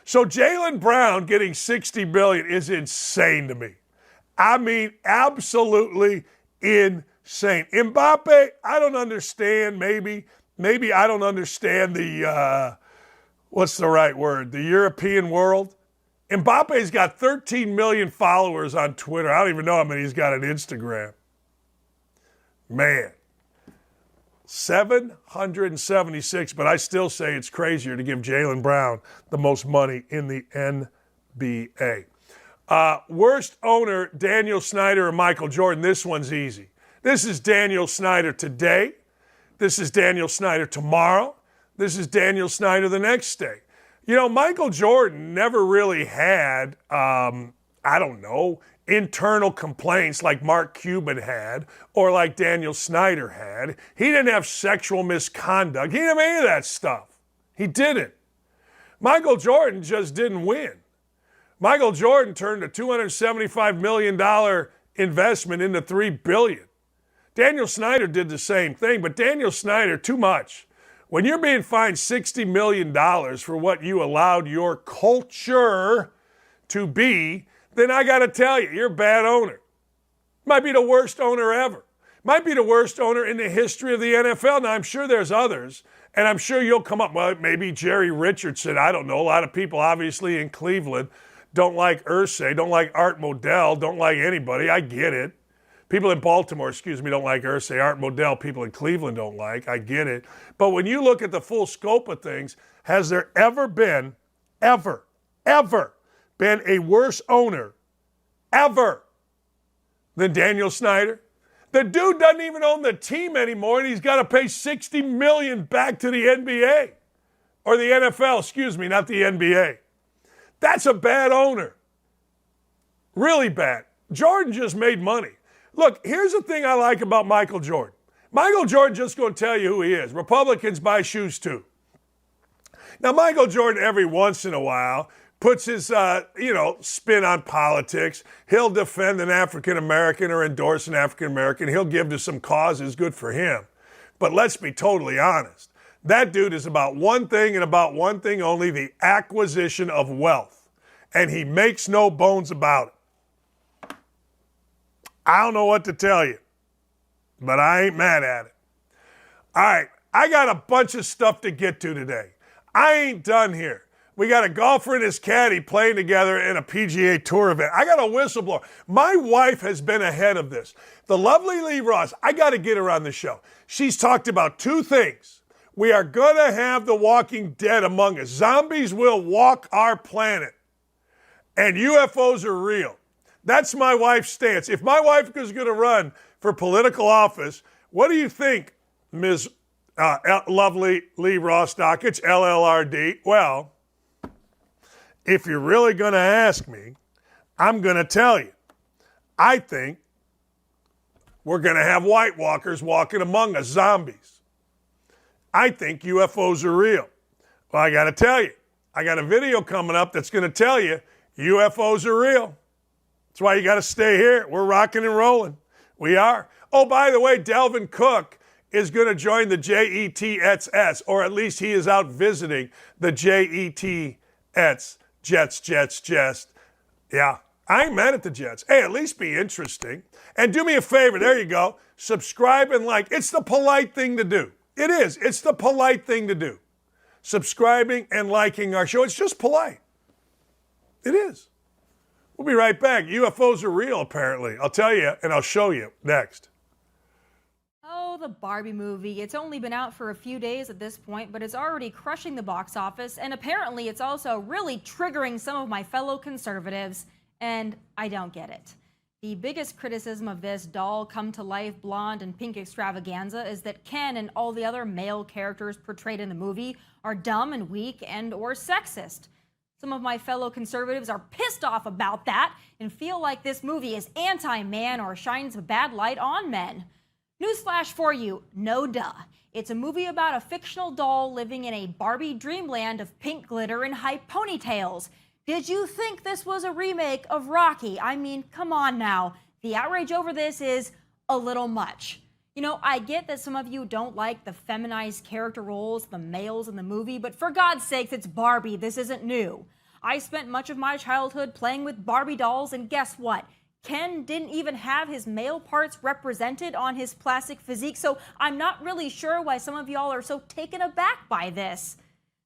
So Jaylen Brown getting $60 million is insane to me. I mean, absolutely insane. Mbappe, I don't understand. Maybe I don't understand the what's the right word? The European world. Mbappe's got 13 million followers on Twitter. I don't even know how many he's got on Instagram. Man. 776, but I still say it's crazier to give Jaylen Brown the most money in the NBA. Worst owner, Daniel Snyder or Michael Jordan? This one's easy. This is Daniel Snyder today. This is Daniel Snyder tomorrow. This is Daniel Snyder the next day. You know, Michael Jordan never really had, internal complaints like Mark Cuban had or like Daniel Snyder had. He didn't have sexual misconduct. He didn't have any of that stuff. He didn't. Michael Jordan just didn't win. Michael Jordan turned a $275 million investment into $3 billion. Daniel Snyder did the same thing, but Daniel Snyder, too much. When you're being fined $60 million for what you allowed your culture to be, then I got to tell you, you're a bad owner. Might be the worst owner ever. Might be the worst owner in the history of the NFL. Now, I'm sure there's others, and I'm sure you'll come up, well, maybe Jerry Richardson. I don't know. A lot of people, obviously, in Cleveland don't like Irsay, don't like Art Modell, don't like anybody. I get it. People in Baltimore, don't like Irsay. Art Modell, people in Cleveland don't like. I get it. But when you look at the full scope of things, has there ever been a worse owner, ever, than Daniel Snyder? The dude doesn't even own the team anymore, and he's got to pay $60 million back to the NBA. Or the NFL, not the NBA. That's a bad owner. Really bad. Jordan just made money. Look, here's the thing I like about Michael Jordan. Michael Jordan just going to tell you who he is. Republicans buy shoes too. Now, Michael Jordan every once in a while puts his, spin on politics. He'll defend an African-American or endorse an African-American. He'll give to some causes, good for him. But let's be totally honest. That dude is about one thing and about one thing only, the acquisition of wealth. And he makes no bones about it. I don't know what to tell you, but I ain't mad at it. All right, I got a bunch of stuff to get to today. I ain't done here. We got a golfer and his caddy playing together in a PGA Tour event. I got a whistleblower. My wife has been ahead of this. The lovely Lee Ross, I got to get her on the show. She's talked about two things. We are going to have the walking dead among us. Zombies will walk our planet. And UFOs are real. That's my wife's stance. If my wife is going to run for political office, what do you think, Ms. Lovely Lee Ross Dakich, LLRD? Well, if you're really going to ask me, I'm going to tell you. I think we're going to have White Walkers walking among us, zombies. I think UFOs are real. Well, I got to tell you, I got a video coming up that's going to tell you UFOs are real. That's why you got to stay here. We're rocking and rolling. We are. Oh, by the way, Delvin Cook is going to join the JETS, or at least he is out visiting the JETS. Jets. Yeah, I ain't mad at the Jets. Hey, at least be interesting. And do me a favor. There you go. Subscribe and like. It's the polite thing to do. It is. It's the polite thing to do. Subscribing and liking our show. It's just polite. It is. We'll be right back. UFOs are real, apparently. I'll tell you, and I'll show you next. Oh, the Barbie movie. It's only been out for a few days at this point, but it's already crushing the box office, and apparently it's also really triggering some of my fellow conservatives, and I don't get it. The biggest criticism of this doll come-to-life blonde and pink extravaganza is that Ken and all the other male characters portrayed in the movie are dumb and weak and or sexist. Some of my fellow conservatives are pissed off about that and feel like this movie is anti-man or shines a bad light on men. Newsflash for you, no duh. It's a movie about a fictional doll living in a Barbie dreamland of pink glitter and high ponytails. Did you think this was a remake of Rocky? I mean, come on now. The outrage over this is a little much. You know, I get that some of you don't like the feminized character roles, the males in the movie, but for God's sakes, it's Barbie. This isn't new. I spent much of my childhood playing with Barbie dolls, and guess what? Ken didn't even have his male parts represented on his plastic physique, so I'm not really sure why some of y'all are so taken aback by this.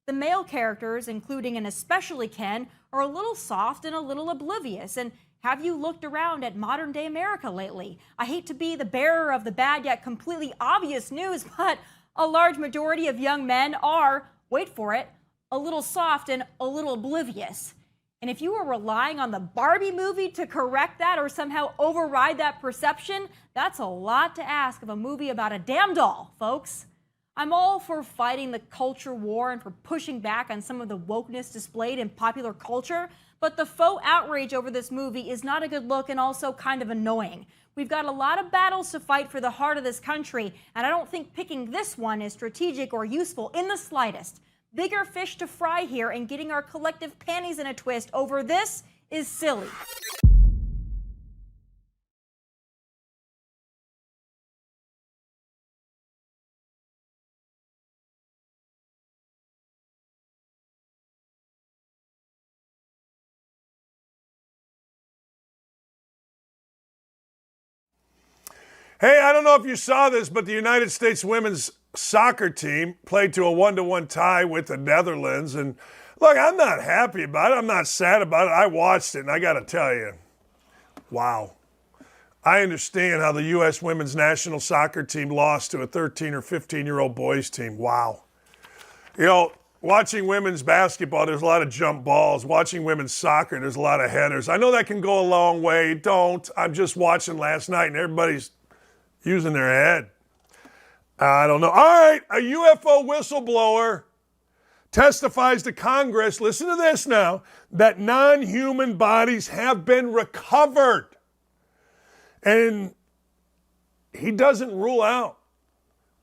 The male characters, including and especially Ken, are a little soft and a little oblivious, and have you looked around at modern-day America lately? I hate to be the bearer of the bad yet completely obvious news, but a large majority of young men are, wait for it, a little soft and a little oblivious. And if you are relying on the Barbie movie to correct that or somehow override that perception, that's a lot to ask of a movie about a damn doll, folks. I'm all for fighting the culture war and for pushing back on some of the wokeness displayed in popular culture, but the faux outrage over this movie is not a good look and also kind of annoying. We've got a lot of battles to fight for the heart of this country, and I don't think picking this one is strategic or useful in the slightest. Bigger fish to fry here, and getting our collective panties in a twist over this is silly. Hey, I don't know if you saw this, but the United States women's soccer team played to a 1-1 tie with the Netherlands. And look, I'm not happy about it. I'm not sad about it. I watched it, and I got to tell you, wow. I understand how the U.S. women's national soccer team lost to a 13 or 15-year-old boys team. Wow. You know, watching women's basketball, there's a lot of jump balls. Watching women's soccer, there's a lot of headers. I know that can go a long way. Don't. I'm just watching last night, and everybody's using their head. I don't know. All right, a UFO whistleblower testifies to Congress, listen to this now, that non-human bodies have been recovered. And he doesn't rule out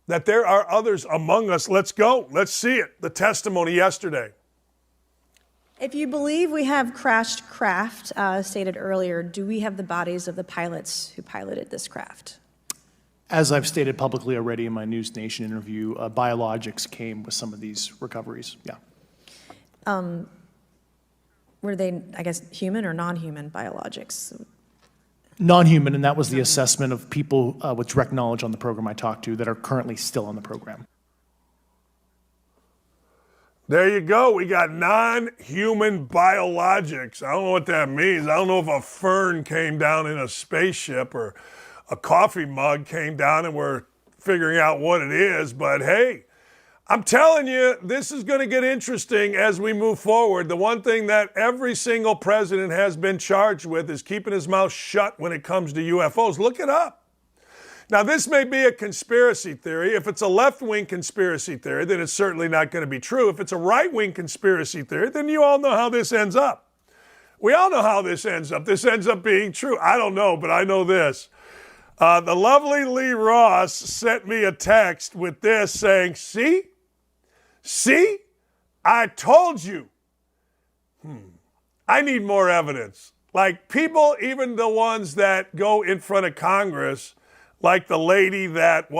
that there are others among us. Let's go. Let's see it. The testimony yesterday. If you believe we have crashed craft, stated earlier, do we have the bodies of the pilots who piloted this craft? As I've stated publicly already in my News Nation interview, biologics came with some of these recoveries. Yeah. Were they, I guess, human or non-human biologics? Non-human, and that was the assessment of people with direct knowledge on the program I talked to that are currently still on the program. There you go. We got non-human biologics. I don't know what that means. I don't know if a fern came down in a spaceship or a coffee mug came down and we're figuring out what it is. But hey, I'm telling you, this is going to get interesting as we move forward. The one thing that every single president has been charged with is keeping his mouth shut when it comes to UFOs. Look it up. Now, this may be a conspiracy theory. If it's a left-wing conspiracy theory, then it's certainly not going to be true. If it's a right-wing conspiracy theory, then you all know how this ends up. We all know how this ends up. This ends up being true. I don't know, but I know this. The lovely Lee Ross sent me a text with this saying, see, I told you. I need more evidence. Like people, even the ones that go in front of Congress, like the lady that, the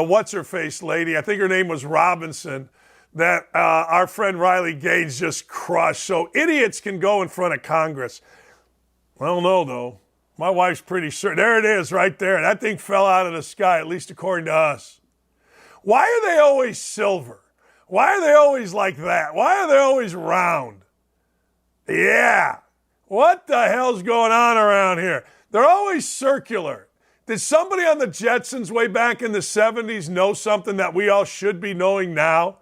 what's-her-face lady, I think her name was Robinson, that our friend Riley Gaines just crushed. So idiots can go in front of Congress. I don't know, though. My wife's pretty sure. There it is right there. That thing fell out of the sky, at least according to us. Why are they always silver? Why are they always like that? Why are they always round? Yeah. What the hell's going on around here? They're always circular. Did somebody on the Jetsons way back in the 70s know something that we all should be knowing now?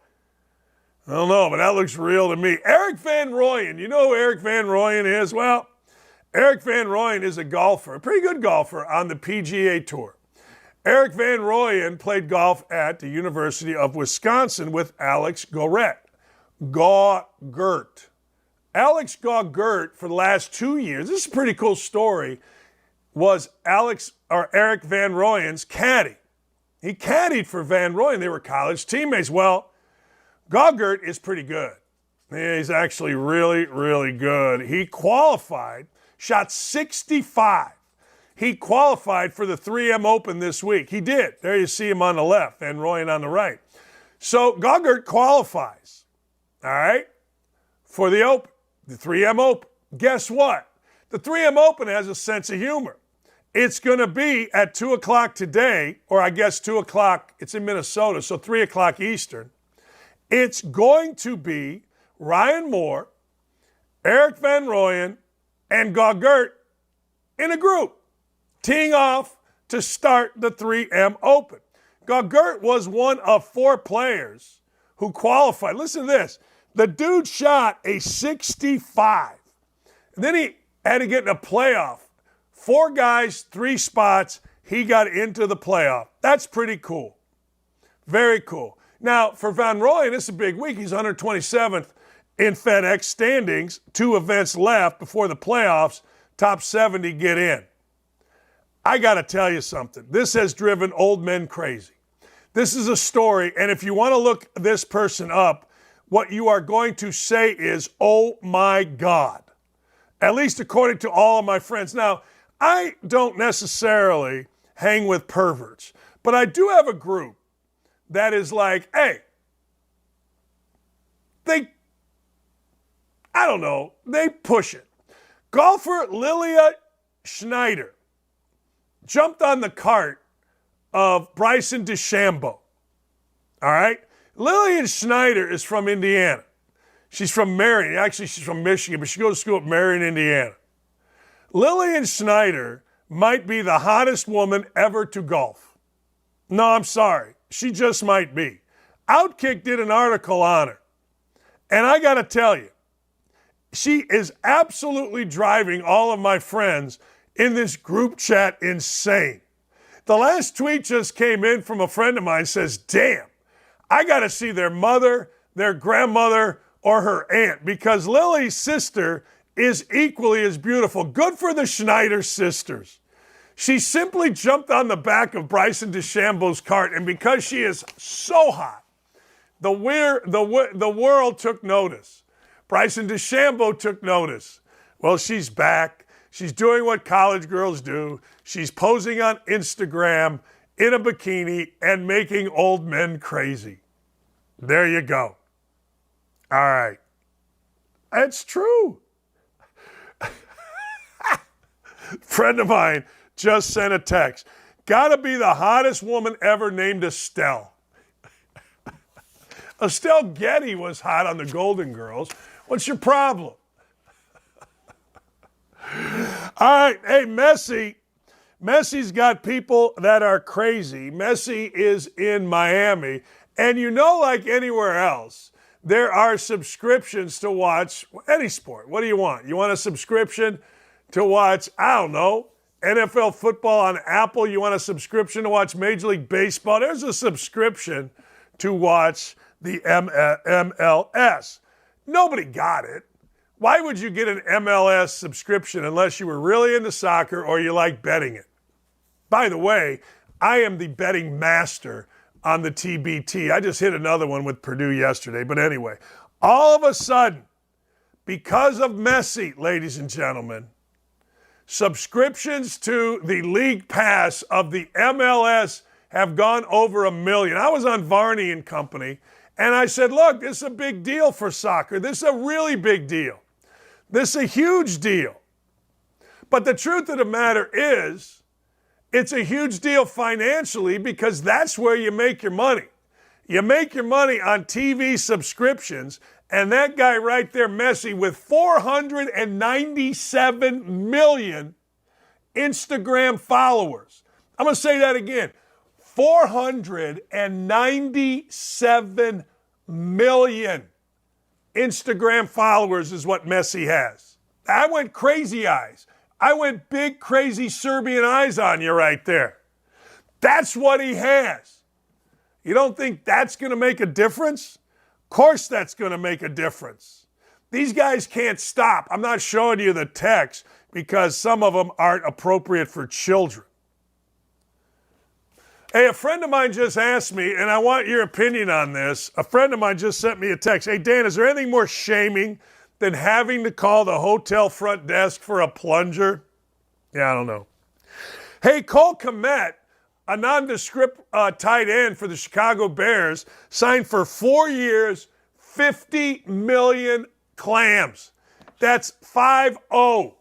I don't know, but that looks real to me. Eric Van Rooyen. You know who Eric Van Rooyen is? Well, Eric Van Rooyen is a golfer, a pretty good golfer on the PGA Tour. Eric Van Rooyen played golf at the University of Wisconsin with Alex Gaugert. Alex Gaugert, for the last 2 years, this is a pretty cool story, was Eric Van Rooyen's caddy. He caddied for Van Rooyen. They were college teammates. Well, Gaugert is pretty good. He's actually really, really good. He qualified, shot 65. He qualified for the 3M Open this week. He did. There you see him on the left, Van Rooyen on the right. So Gaugert qualifies, all right, for the Open, the 3M Open. Guess what? The 3M Open has a sense of humor. It's going to be at 2 o'clock today, or I guess 2 o'clock, it's in Minnesota, so 3 o'clock Eastern. It's going to be Ryan Moore, Eric Van Rooyen, and Gaugert in a group, teeing off to start the 3M Open. Gaugert was one of 4 players who qualified. Listen to this. The dude shot a 65. And then he had to get in a playoff. 4 guys, 3 spots. He got into the playoff. That's pretty cool. Very cool. Now, for Van Rooyen, it's a big week. He's 127th in FedEx standings. 2 events left before the playoffs. Top 70 get in. I got to tell you something. This has driven old men crazy. This is a story, and if you want to look this person up, what you are going to say is, oh my God. At least according to all of my friends. Now, I don't necessarily hang with perverts, but I do have a group that is like, hey, they push it. Golfer Lilia Schneider jumped on the cart of Bryson DeChambeau. All right? Lillian Schneider is from Indiana. She's from Marion. Actually, she's from Michigan, but she goes to school at Marion, Indiana. Lillian Schneider might be the hottest woman ever to golf. No, I'm sorry. She just might be. Outkick did an article on her. And I got to tell you, she is absolutely driving all of my friends in this group chat insane. The last tweet just came in from a friend of mine, says, damn, I got to see their mother, their grandmother, or her aunt, because Lily's sister is equally as beautiful. Good for the Schneider sisters. She simply jumped on the back of Bryson DeChambeau's cart, and because she is so hot, the world took notice. Bryson DeChambeau took notice. Well, she's back. She's doing what college girls do. She's posing on Instagram in a bikini and making old men crazy. There you go. All right. It's true. Friend of mine just sent a text. Gotta be the hottest woman ever named Estelle. Estelle Getty was hot on the Golden Girls. What's your problem? All right. Hey, Messi's got people that are crazy. Messi is in Miami. And you know, like anywhere else, there are subscriptions to watch any sport. What do you want? You want a subscription to watch, I don't know, NFL football on Apple? You want a subscription to watch Major League Baseball? There's a subscription to watch the MLS. Nobody got it. Why would you get an MLS subscription unless you were really into soccer or you like betting it? By the way, I am the betting master on the TBT. I just hit another one with Purdue yesterday. But anyway, all of a sudden, because of Messi, ladies and gentlemen, subscriptions to the league pass of the MLS have gone over 1 million. I was on Varney and Company, and I said, look, this is a big deal for soccer. This is a really big deal. This is a huge deal. But the truth of the matter is, it's a huge deal financially because that's where you make your money. You make your money on TV subscriptions, and that guy right there, Messi, with 497 million Instagram followers. I'm going to say that again. 497 million Instagram followers is what Messi has. I went crazy eyes. I went big, crazy Serbian eyes on you right there. That's what he has. You don't think that's going to make a difference? Of course that's going to make a difference. These guys can't stop. I'm not showing you the text because some of them aren't appropriate for children. Hey, a friend of mine just asked me, and I want your opinion on this. A friend of mine just sent me a text. Hey, Dan, is there anything more shaming than having to call the hotel front desk for a plunger? Yeah, I don't know. Hey, Cole Kmet, a nondescript tight end for the Chicago Bears, signed for 4 years, 50 million clams. That's 5-0.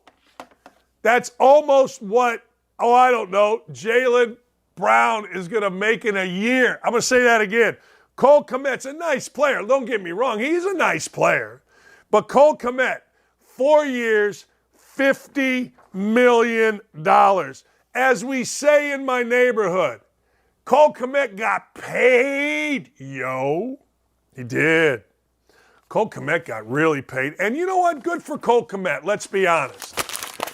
That's almost what, I don't know, Jalen Brown is going to make in a year. I'm going to say that again. Cole Kmet's a nice player. Don't get me wrong. He's a nice player. But Cole Kmet, 4 years, $50 million. As we say in my neighborhood, Cole Kmet got paid, yo. He did. Cole Kmet got really paid. And you know what? Good for Cole Kmet. Let's be honest.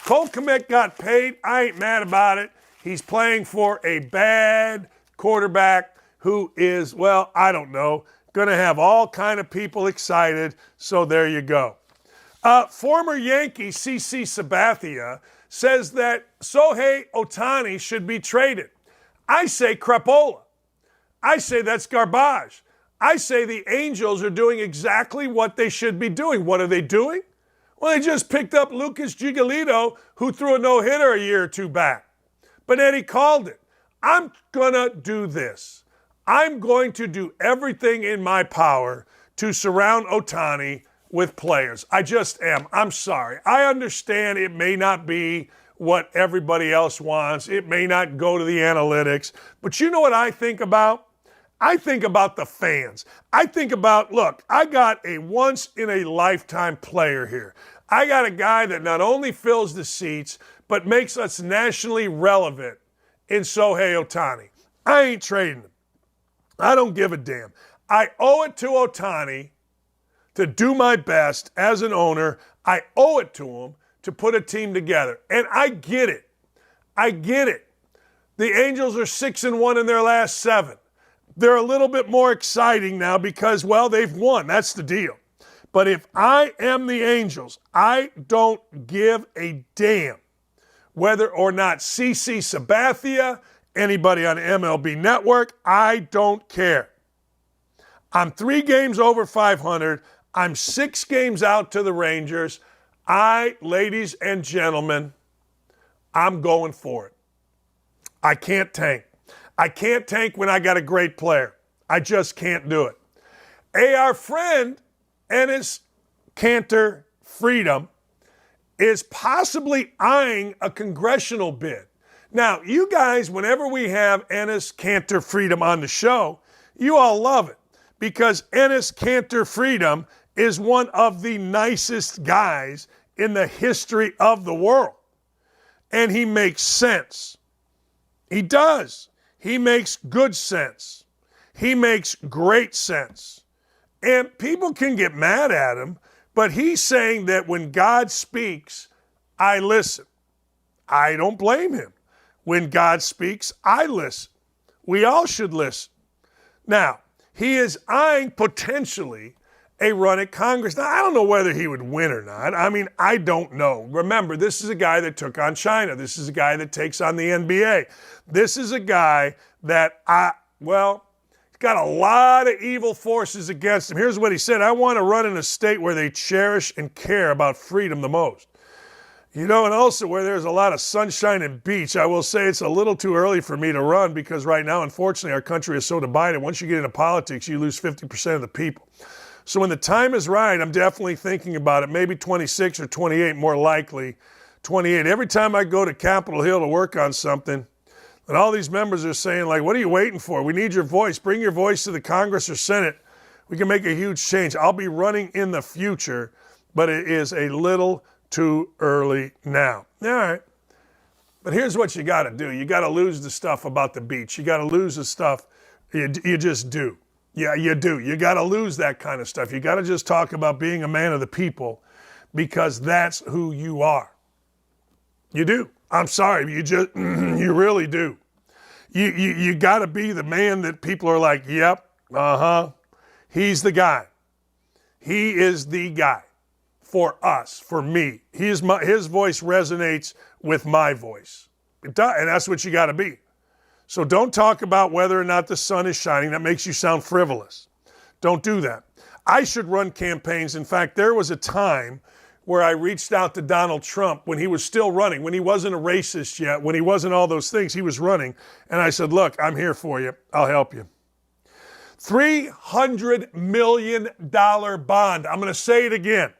Cole Kmet got paid. I ain't mad about it. He's playing for a bad quarterback who is, well, I don't know, going to have all kind of people excited. So there you go. Former Yankee CC Sabathia says that Shohei Ohtani should be traded. I say crepola. I say that's garbage. I say the Angels are doing exactly what they should be doing. What are they doing? Well, they just picked up Lucas Giolito, who threw a no-hitter a year or two back. But Eddie called it. I'm going to do this. I'm going to do everything in my power to surround Ohtani with players. I just am. I'm sorry. I understand it may not be what everybody else wants. It may not go to the analytics. But you know what I think about? I think about the fans. I think about, look, I got a once-in-a-lifetime player here. I got a guy that not only fills the seats, but makes us nationally relevant in Shohei Ohtani. I ain't trading him. I don't give a damn. I owe it to Ohtani to do my best as an owner. I owe it to him to put a team together. And I get it. I get it. The Angels are 6-1 in their last 7. They're a little bit more exciting now because, well, they've won. That's the deal. But if I am the Angels, I don't give a damn whether or not CC Sabathia, anybody on MLB Network, I don't care. I'm 3 games over 500. I'm 6 games out to the Rangers. Ladies and gentlemen, I'm going for it. I can't tank. I can't tank when I got a great player. I just can't do it. Our friend, Enes Kanter Freedom, is possibly eyeing a congressional bid. Now, you guys, whenever we have Enes Kanter Freedom on the show, you all love it because Enes Kanter Freedom is one of the nicest guys in the history of the world. And he makes sense. He does. He makes good sense. He makes great sense. And people can get mad at him, but he's saying that when God speaks, I listen. I don't blame him. When God speaks, I listen. We all should listen. Now, he is eyeing potentially a run at Congress. Now, I don't know whether he would win or not. I mean, I don't know. Remember, this is a guy that took on China. This is a guy that takes on the NBA. This is a guy that, he's got a lot of evil forces against him. Here's what he said. I want to run in a state where they cherish and care about freedom the most. You know, and also where there's a lot of sunshine and beach. I will say it's a little too early for me to run because right now, unfortunately, our country is so divided. Once you get into politics, you lose 50% of the people. So when the time is right, I'm definitely thinking about it. Maybe 26 or 28, more likely 28. Every time I go to Capitol Hill to work on something, and all these members are saying, like, what are you waiting for? We need your voice. Bring your voice to the Congress or Senate. We can make a huge change. I'll be running in the future, but it is a little too early now. All right. But here's what you got to do. You got to lose the stuff about the beach. You got to lose the stuff. You just do. Yeah, you do. You got to lose that kind of stuff. You got to just talk about being a man of the people because that's who you are. You do. I'm sorry. You really do. You got to be the man that people are like, yep, he's the guy. He is the guy for us, for me. His voice resonates with my voice. It does, and that's what you got to be. So don't talk about whether or not the sun is shining. That makes you sound frivolous. Don't do that. I should run campaigns. In fact, there was a time where I reached out to Donald Trump when he was still running, when he wasn't a racist yet, when he wasn't all those things, he was running. And I said, look, I'm here for you. I'll help you. $300 million bond. I'm going to say it again.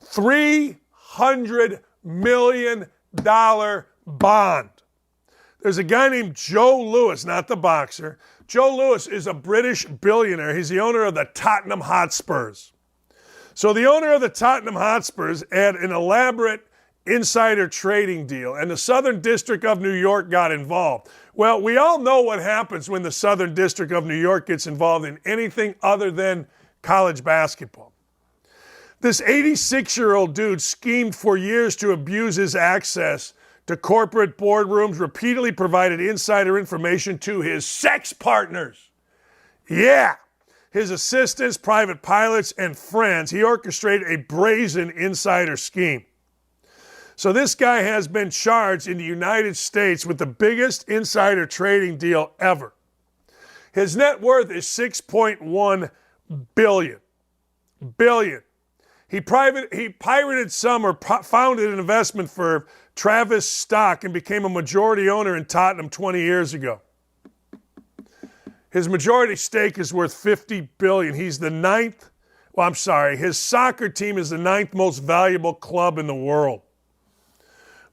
$300 million bond. There's a guy named Joe Louis, not the boxer. Joe Louis is a British billionaire. He's the owner of the Tottenham Hotspurs. So the owner of the Tottenham Hotspurs had an elaborate insider trading deal, and the Southern District of New York got involved. Well, we all know what happens when the Southern District of New York gets involved in anything other than college basketball. This 86-year-old dude schemed for years to abuse his access to corporate boardrooms, repeatedly provided insider information to his sex partners. Yeah, his assistants, private pilots, and friends. He orchestrated a brazen insider scheme. So this guy has been charged in the United States with the biggest insider trading deal ever. His net worth is $6.1 billion. He pirated some or founded an investment firm, Travis Stock, and became a majority owner in Tottenham 20 years ago. His majority stake is worth $50 billion. He's the ninth. Well, I'm sorry. His soccer team is the ninth most valuable club in the world.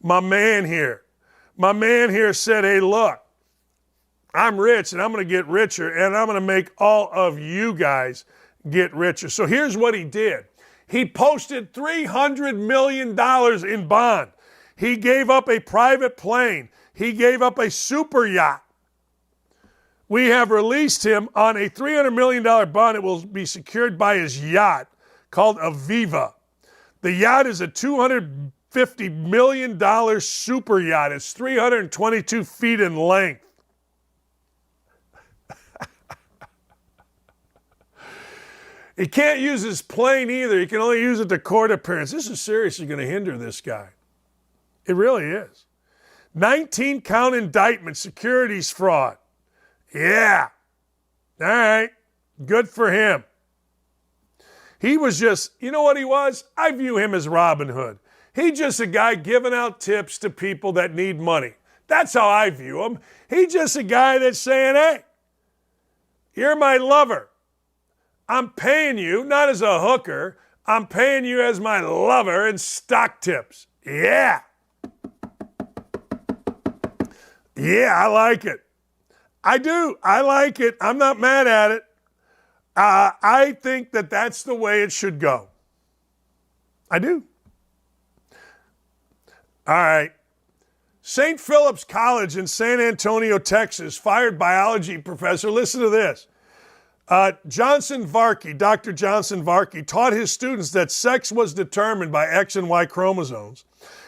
My man here said, hey, look, I'm rich and I'm going to get richer and I'm going to make all of you guys get richer. So here's what he did. He posted $300 million in bond. He gave up a private plane. He gave up a super yacht. We have released him on a $300 million bond. It will be secured by his yacht called Aviva. The yacht is a $250 million super yacht. It's 322 feet in length. He can't use his plane either. He can only use it to court appearance. This is seriously going to hinder this guy. It really is. 19-count indictment, securities fraud. Yeah. All right. Good for him. He was just, you know what he was? I view him as Robin Hood. He's just a guy giving out tips to people that need money. That's how I view him. He's just a guy that's saying, hey, you're my lover. I'm paying you, not as a hooker. I'm paying you as my lover in stock tips. Yeah. Yeah, I like it. I do. I like it. I'm not mad at it. I think that that's the way it should go. I do. All right. St. Philip's College in San Antonio, Texas, fired biology professor. Listen to this. Johnson Varkey, Dr. Johnson Varkey, taught his students that sex was determined by X and Y chromosomes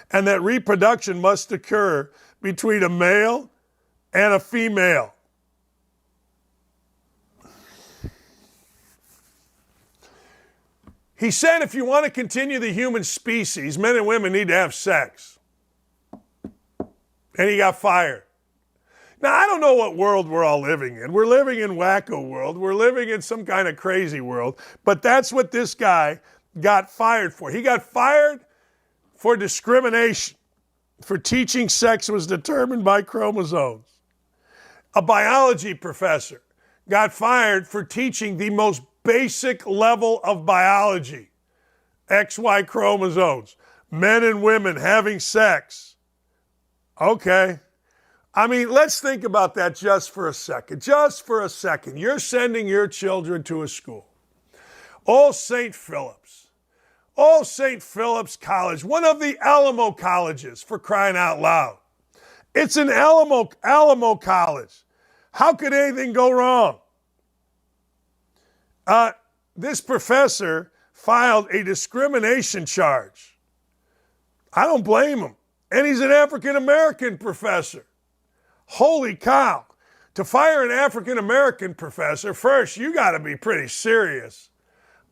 and that reproduction must occur between a male and a female. He said if you want to continue the human species, men and women need to have sex. And he got fired. Now, I don't know what world we're all living in. We're living in wacko world. We're living in some kind of crazy world. But that's what this guy got fired for. He got fired for discrimination, for teaching sex was determined by chromosomes. A biology professor got fired for teaching the most basic level of biology. XY chromosomes. Men and women having sex. Okay. I mean, let's think about that just for a second. Just for a second. You're sending your children to a school. Old St. Philip's College, one of the Alamo colleges, for crying out loud. It's an Alamo college. How could anything go wrong? This professor filed a discrimination charge. I don't blame him. And he's an African-American professor. Holy cow. To fire an African-American professor, first, you got to be pretty serious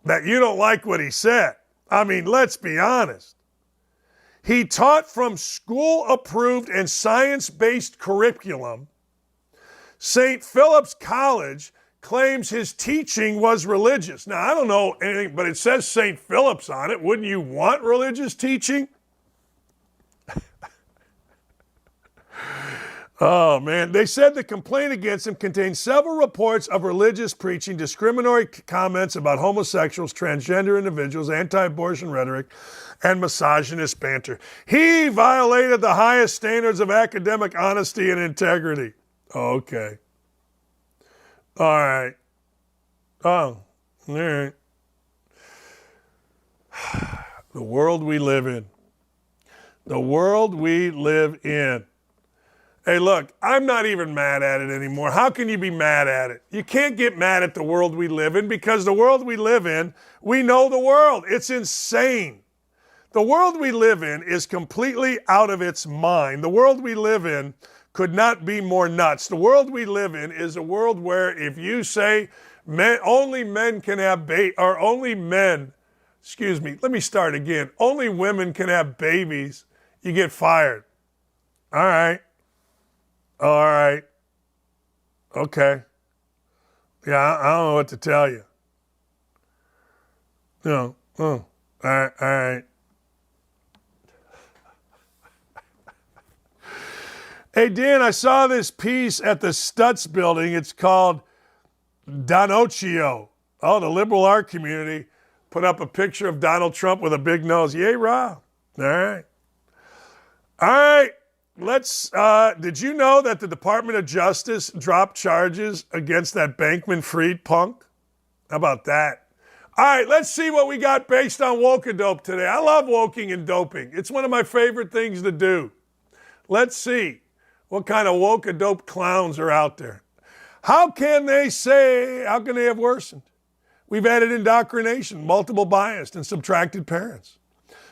that you don't like what he said. I mean, let's be honest. He taught from school-approved and science-based curriculum. St. Philip's College claims his teaching was religious. Now, I don't know anything, but it says St. Philip's on it. Wouldn't you want religious teaching? Oh, man. They said the complaint against him contained several reports of religious preaching, discriminatory comments about homosexuals, transgender individuals, anti-abortion rhetoric, and misogynist banter. He violated the highest standards of academic honesty and integrity. Okay. All right. Oh, all right. The world we live in. The world we live in. Hey, look, I'm not even mad at it anymore. How can you be mad at it? You can't get mad at the world we live in because the world we live in, we know the world. It's insane. The world we live in is completely out of its mind. The world we live in could not be more nuts. The world we live in is a world where if you say only men can have only women can have babies, you get fired. All right. Okay. Yeah, I don't know what to tell you. No. Oh. All right. Hey, Dan, I saw this piece at the Stutz building. It's called Donocchio. Oh, the liberal art community put up a picture of Donald Trump with a big nose. Yay, Rob. All right. All right. Did you know that the Department of Justice dropped charges against that Bankman-Fried punk? How about that? All right, let's see what we got based on woke-a-dope today. I love woking and doping. It's one of my favorite things to do. Let's see what kind of woke-a-dope clowns are out there. How can they have worsened? We've added indoctrination, multiple biased, and subtracted parents.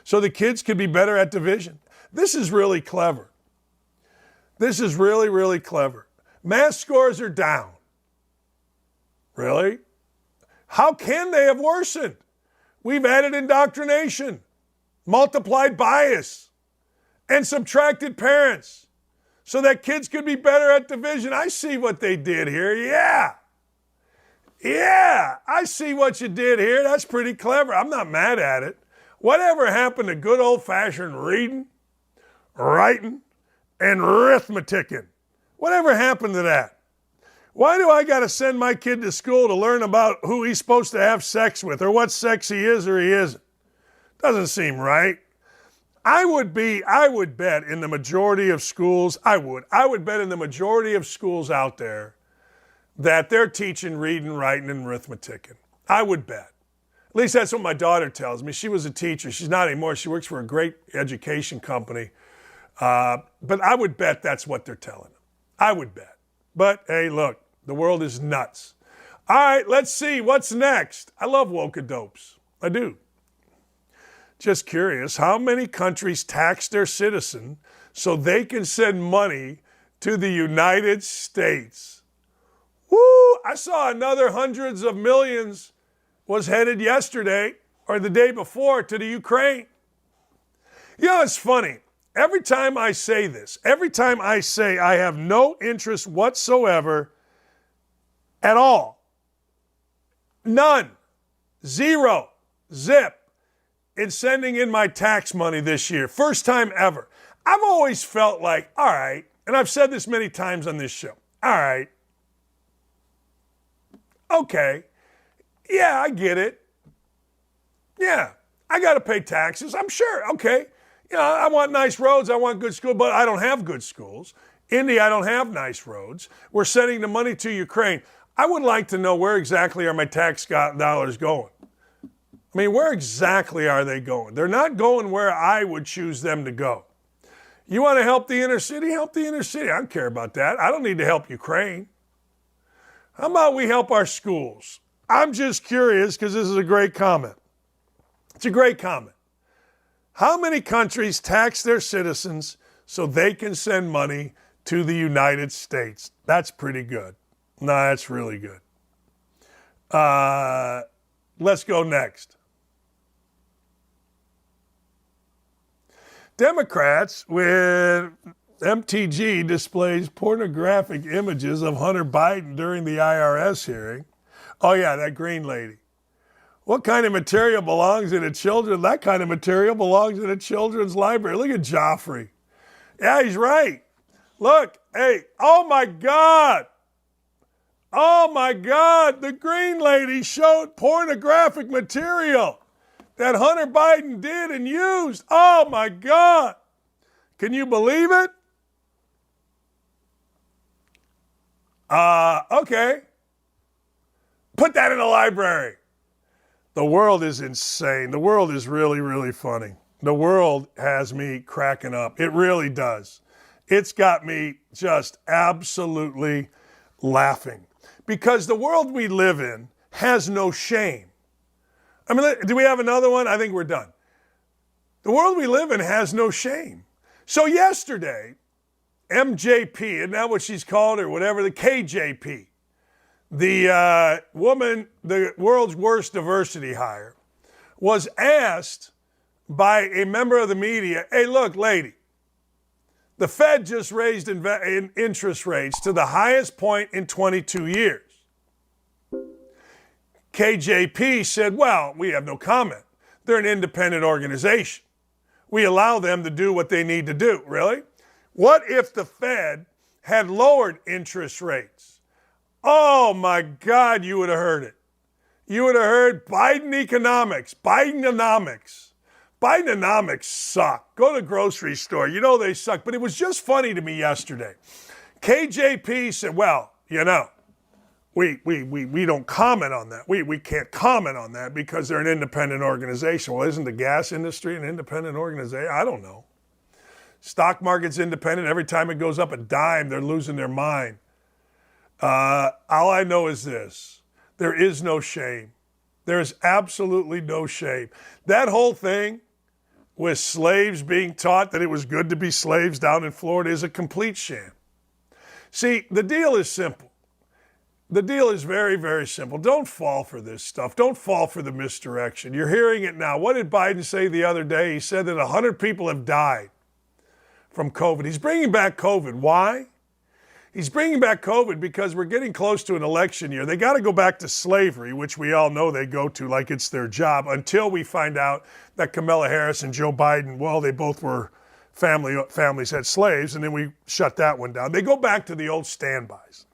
So the kids could be better at division. This is really clever. This is really, really clever. Math scores are down. Really? How can they have worsened? We've added indoctrination, multiplied bias, and subtracted parents so that kids could be better at division. I see what they did here. Yeah, I see what you did here. That's pretty clever. I'm not mad at it. Whatever happened to good old-fashioned reading, writing, and arithmeticking? Whatever happened to that? Why do I got to send my kid to school to learn about who he's supposed to have sex with or what sex he is or he isn't? Doesn't seem right. I would bet in the majority of schools, I would bet in the majority of schools out there that they're teaching reading, writing, and arithmeticking. I would bet. At least that's what my daughter tells me. She was a teacher. She's not anymore. She works for a great education company. But I would bet that's what they're telling them. I would bet. But, hey, look, the world is nuts. All right, let's see. What's next? I love woke-a-dopes. I do. Just curious, how many countries tax their citizen so they can send money to the United States? Woo! I saw another hundreds of millions was headed yesterday or the day before to the Ukraine. You know, it's funny. Every time I say this, every time I say I have no interest whatsoever at all, none, zero, zip, in sending in my tax money this year, first time ever, I've always felt like, all right, and I've said this many times on this show, all right, okay, yeah, I get it. Yeah, I got to pay taxes. I'm sure. Okay. You know, I want nice roads. I want good schools, but I don't have good schools. India, I don't have nice roads. We're sending the money to Ukraine. I would like to know where exactly are my tax dollars going? I mean, where exactly are they going? They're not going where I would choose them to go. You want to help the inner city? Help the inner city. I don't care about that. I don't need to help Ukraine. How about we help our schools? I'm just curious because this is a great comment. It's a great comment. How many countries tax their citizens so they can send money to the United States? That's pretty good. No, that's really good. Let's go next. Democrats with MTG displays pornographic images of Hunter Biden during the IRS hearing. Oh, yeah, that green lady. What kind of material belongs in a children? That kind of material belongs in a children's library. Look at Joffrey. Yeah, he's right. Look, hey, oh my God. Oh my God, the green lady showed pornographic material that Hunter Biden did and used. Oh my God. Can you believe it? Okay. Put that in a library. The world is insane. The world is really, really funny. The world has me cracking up. It really does. It's got me just absolutely laughing. Because the world we live in has no shame. I mean, do we have another one? I think we're done. The world we live in has no shame. So yesterday, MJP, isn't that what she's called, or whatever, the KJP, the woman, the world's worst diversity hire, was asked by a member of the media, hey, look, lady, the Fed just raised interest rates to the highest point in 22 years. KJP said, well, we have no comment. They're an independent organization. We allow them to do what they need to do. Really? What if the Fed had lowered interest rates? Oh, my God, you would have heard it. You would have heard Biden economics, Bidenomics. Bidenomics suck. Go to the grocery store. You know they suck. But it was just funny to me yesterday. KJP said, well, you know, we don't comment on that. We can't comment on that because they're an independent organization. Well, isn't the gas industry an independent organization? I don't know. Stock market's independent. Every time it goes up a dime, they're losing their mind. All I know is this. There is no shame. There is absolutely no shame. That whole thing with slaves being taught that it was good to be slaves down in Florida is a complete sham. See, the deal is simple. The deal is very, very simple. Don't fall for this stuff. Don't fall for the misdirection. You're hearing it now. What did Biden say the other day? He said that 100 people have died from COVID. He's bringing back COVID. Why? He's bringing back COVID because we're getting close to an election year. They got to go back to slavery, which we all know they go to like it's their job, until we find out that Kamala Harris and Joe Biden, well, they both were families had slaves, and then we shut that one down. They go back to the old standbys.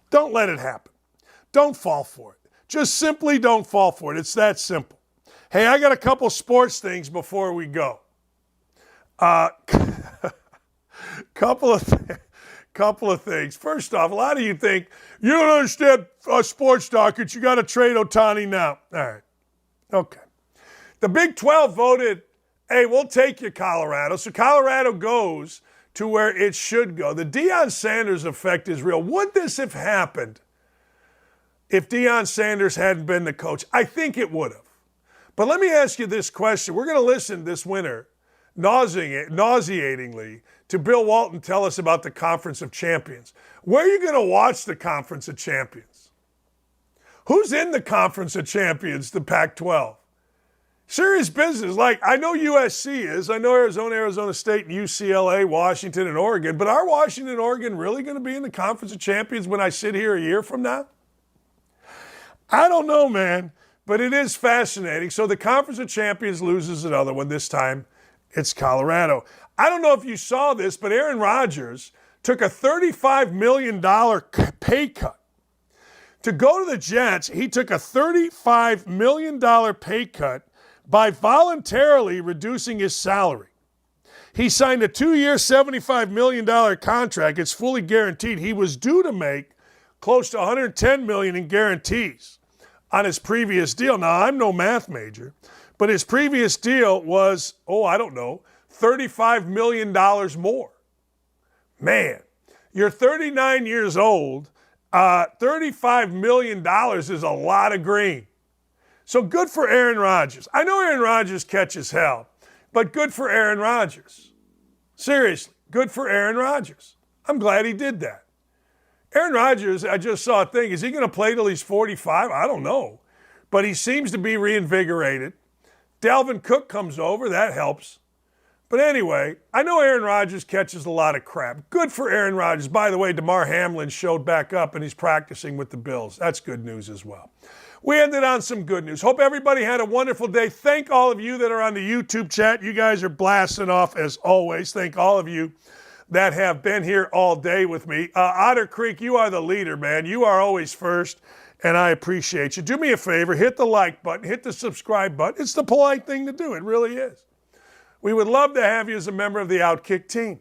Don't let it happen. Don't fall for it. Just simply don't fall for it. It's that simple. Hey, I got a couple sports things before we go. Couple of things. First off, a lot of you think, you don't understand sports, Dakich. You got to trade Ohtani now. All right. Okay. The Big 12 voted, hey, we'll take you, Colorado. So Colorado goes to where it should go. The Deion Sanders effect is real. Would this have happened if Deion Sanders hadn't been the coach? I think it would have. But let me ask you this question. We're going to listen this winter nauseatingly to Bill Walton tell us about the Conference of Champions. Where are you going to watch the Conference of Champions? Who's in the Conference of Champions, the Pac-12? Serious business. Like, I know USC is. I know Arizona State, and UCLA, Washington, and Oregon. But are Washington and Oregon really going to be in the Conference of Champions when I sit here a year from now? I don't know, man. But it is fascinating. So the Conference of Champions loses another one. This time, it's Colorado. I don't know if you saw this, but Aaron Rodgers took a $35 million pay cut. To go to the Jets, he took a $35 million pay cut by voluntarily reducing his salary. He signed a 2-year, $75 million contract. It's fully guaranteed. He was due to make close to $110 million in guarantees on his previous deal. Now, I'm no math major, but his previous deal was, $35 million more. Man, you're 39 years old. $35 million is a lot of green. So good for Aaron Rodgers. I know Aaron Rodgers catches hell, but good for Aaron Rodgers. Seriously, good for Aaron Rodgers. I'm glad he did that. Aaron Rodgers, I just saw a thing. Is he going to play till he's 45? I don't know. But he seems to be reinvigorated. Dalvin Cook comes over. That helps. But anyway, I know Aaron Rodgers catches a lot of crap. Good for Aaron Rodgers. By the way, DeMar Hamlin showed back up, and he's practicing with the Bills. That's good news as well. We ended on some good news. Hope everybody had a wonderful day. Thank all of you that are on the YouTube chat. You guys are blasting off as always. Thank all of you that have been here all day with me. Otter Creek, you are the leader, man. You are always first, and I appreciate you. Do me a favor. Hit the like button. Hit the subscribe button. It's the polite thing to do. It really is. We would love to have you as a member of the Outkick team.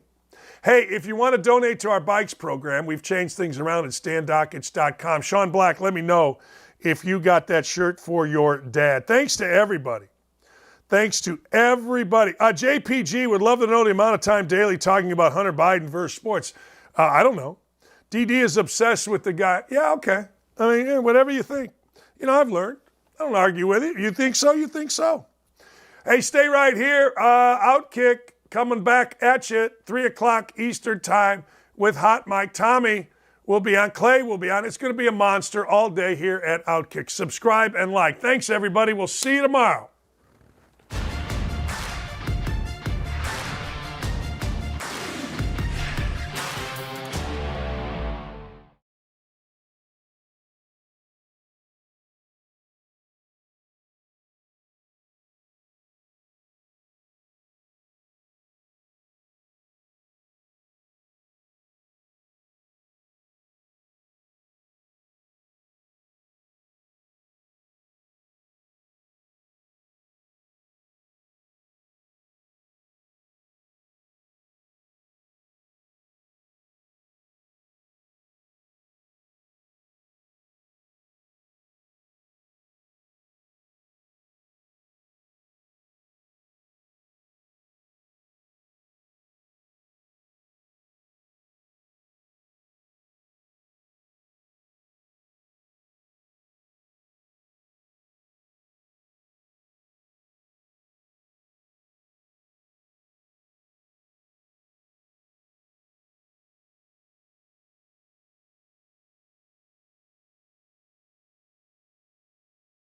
Hey, if you want to donate to our bikes program, we've changed things around at standdakich.com. Sean Black, let me know if you got that shirt for your dad. Thanks to everybody. Thanks to everybody. JPG would love to know the amount of time daily talking about Hunter Biden versus sports. I don't know. DD is obsessed with the guy. Yeah, okay. I mean, whatever you think. You know, I've learned. I don't argue with it. You think so? You think so. Hey, stay right here. Outkick coming back at you at 3 o'clock Eastern time with Hot Mike. Tommy will be on. Clay will be on. It's going to be a monster all day here at Outkick. Subscribe and like. Thanks, everybody. We'll see you tomorrow.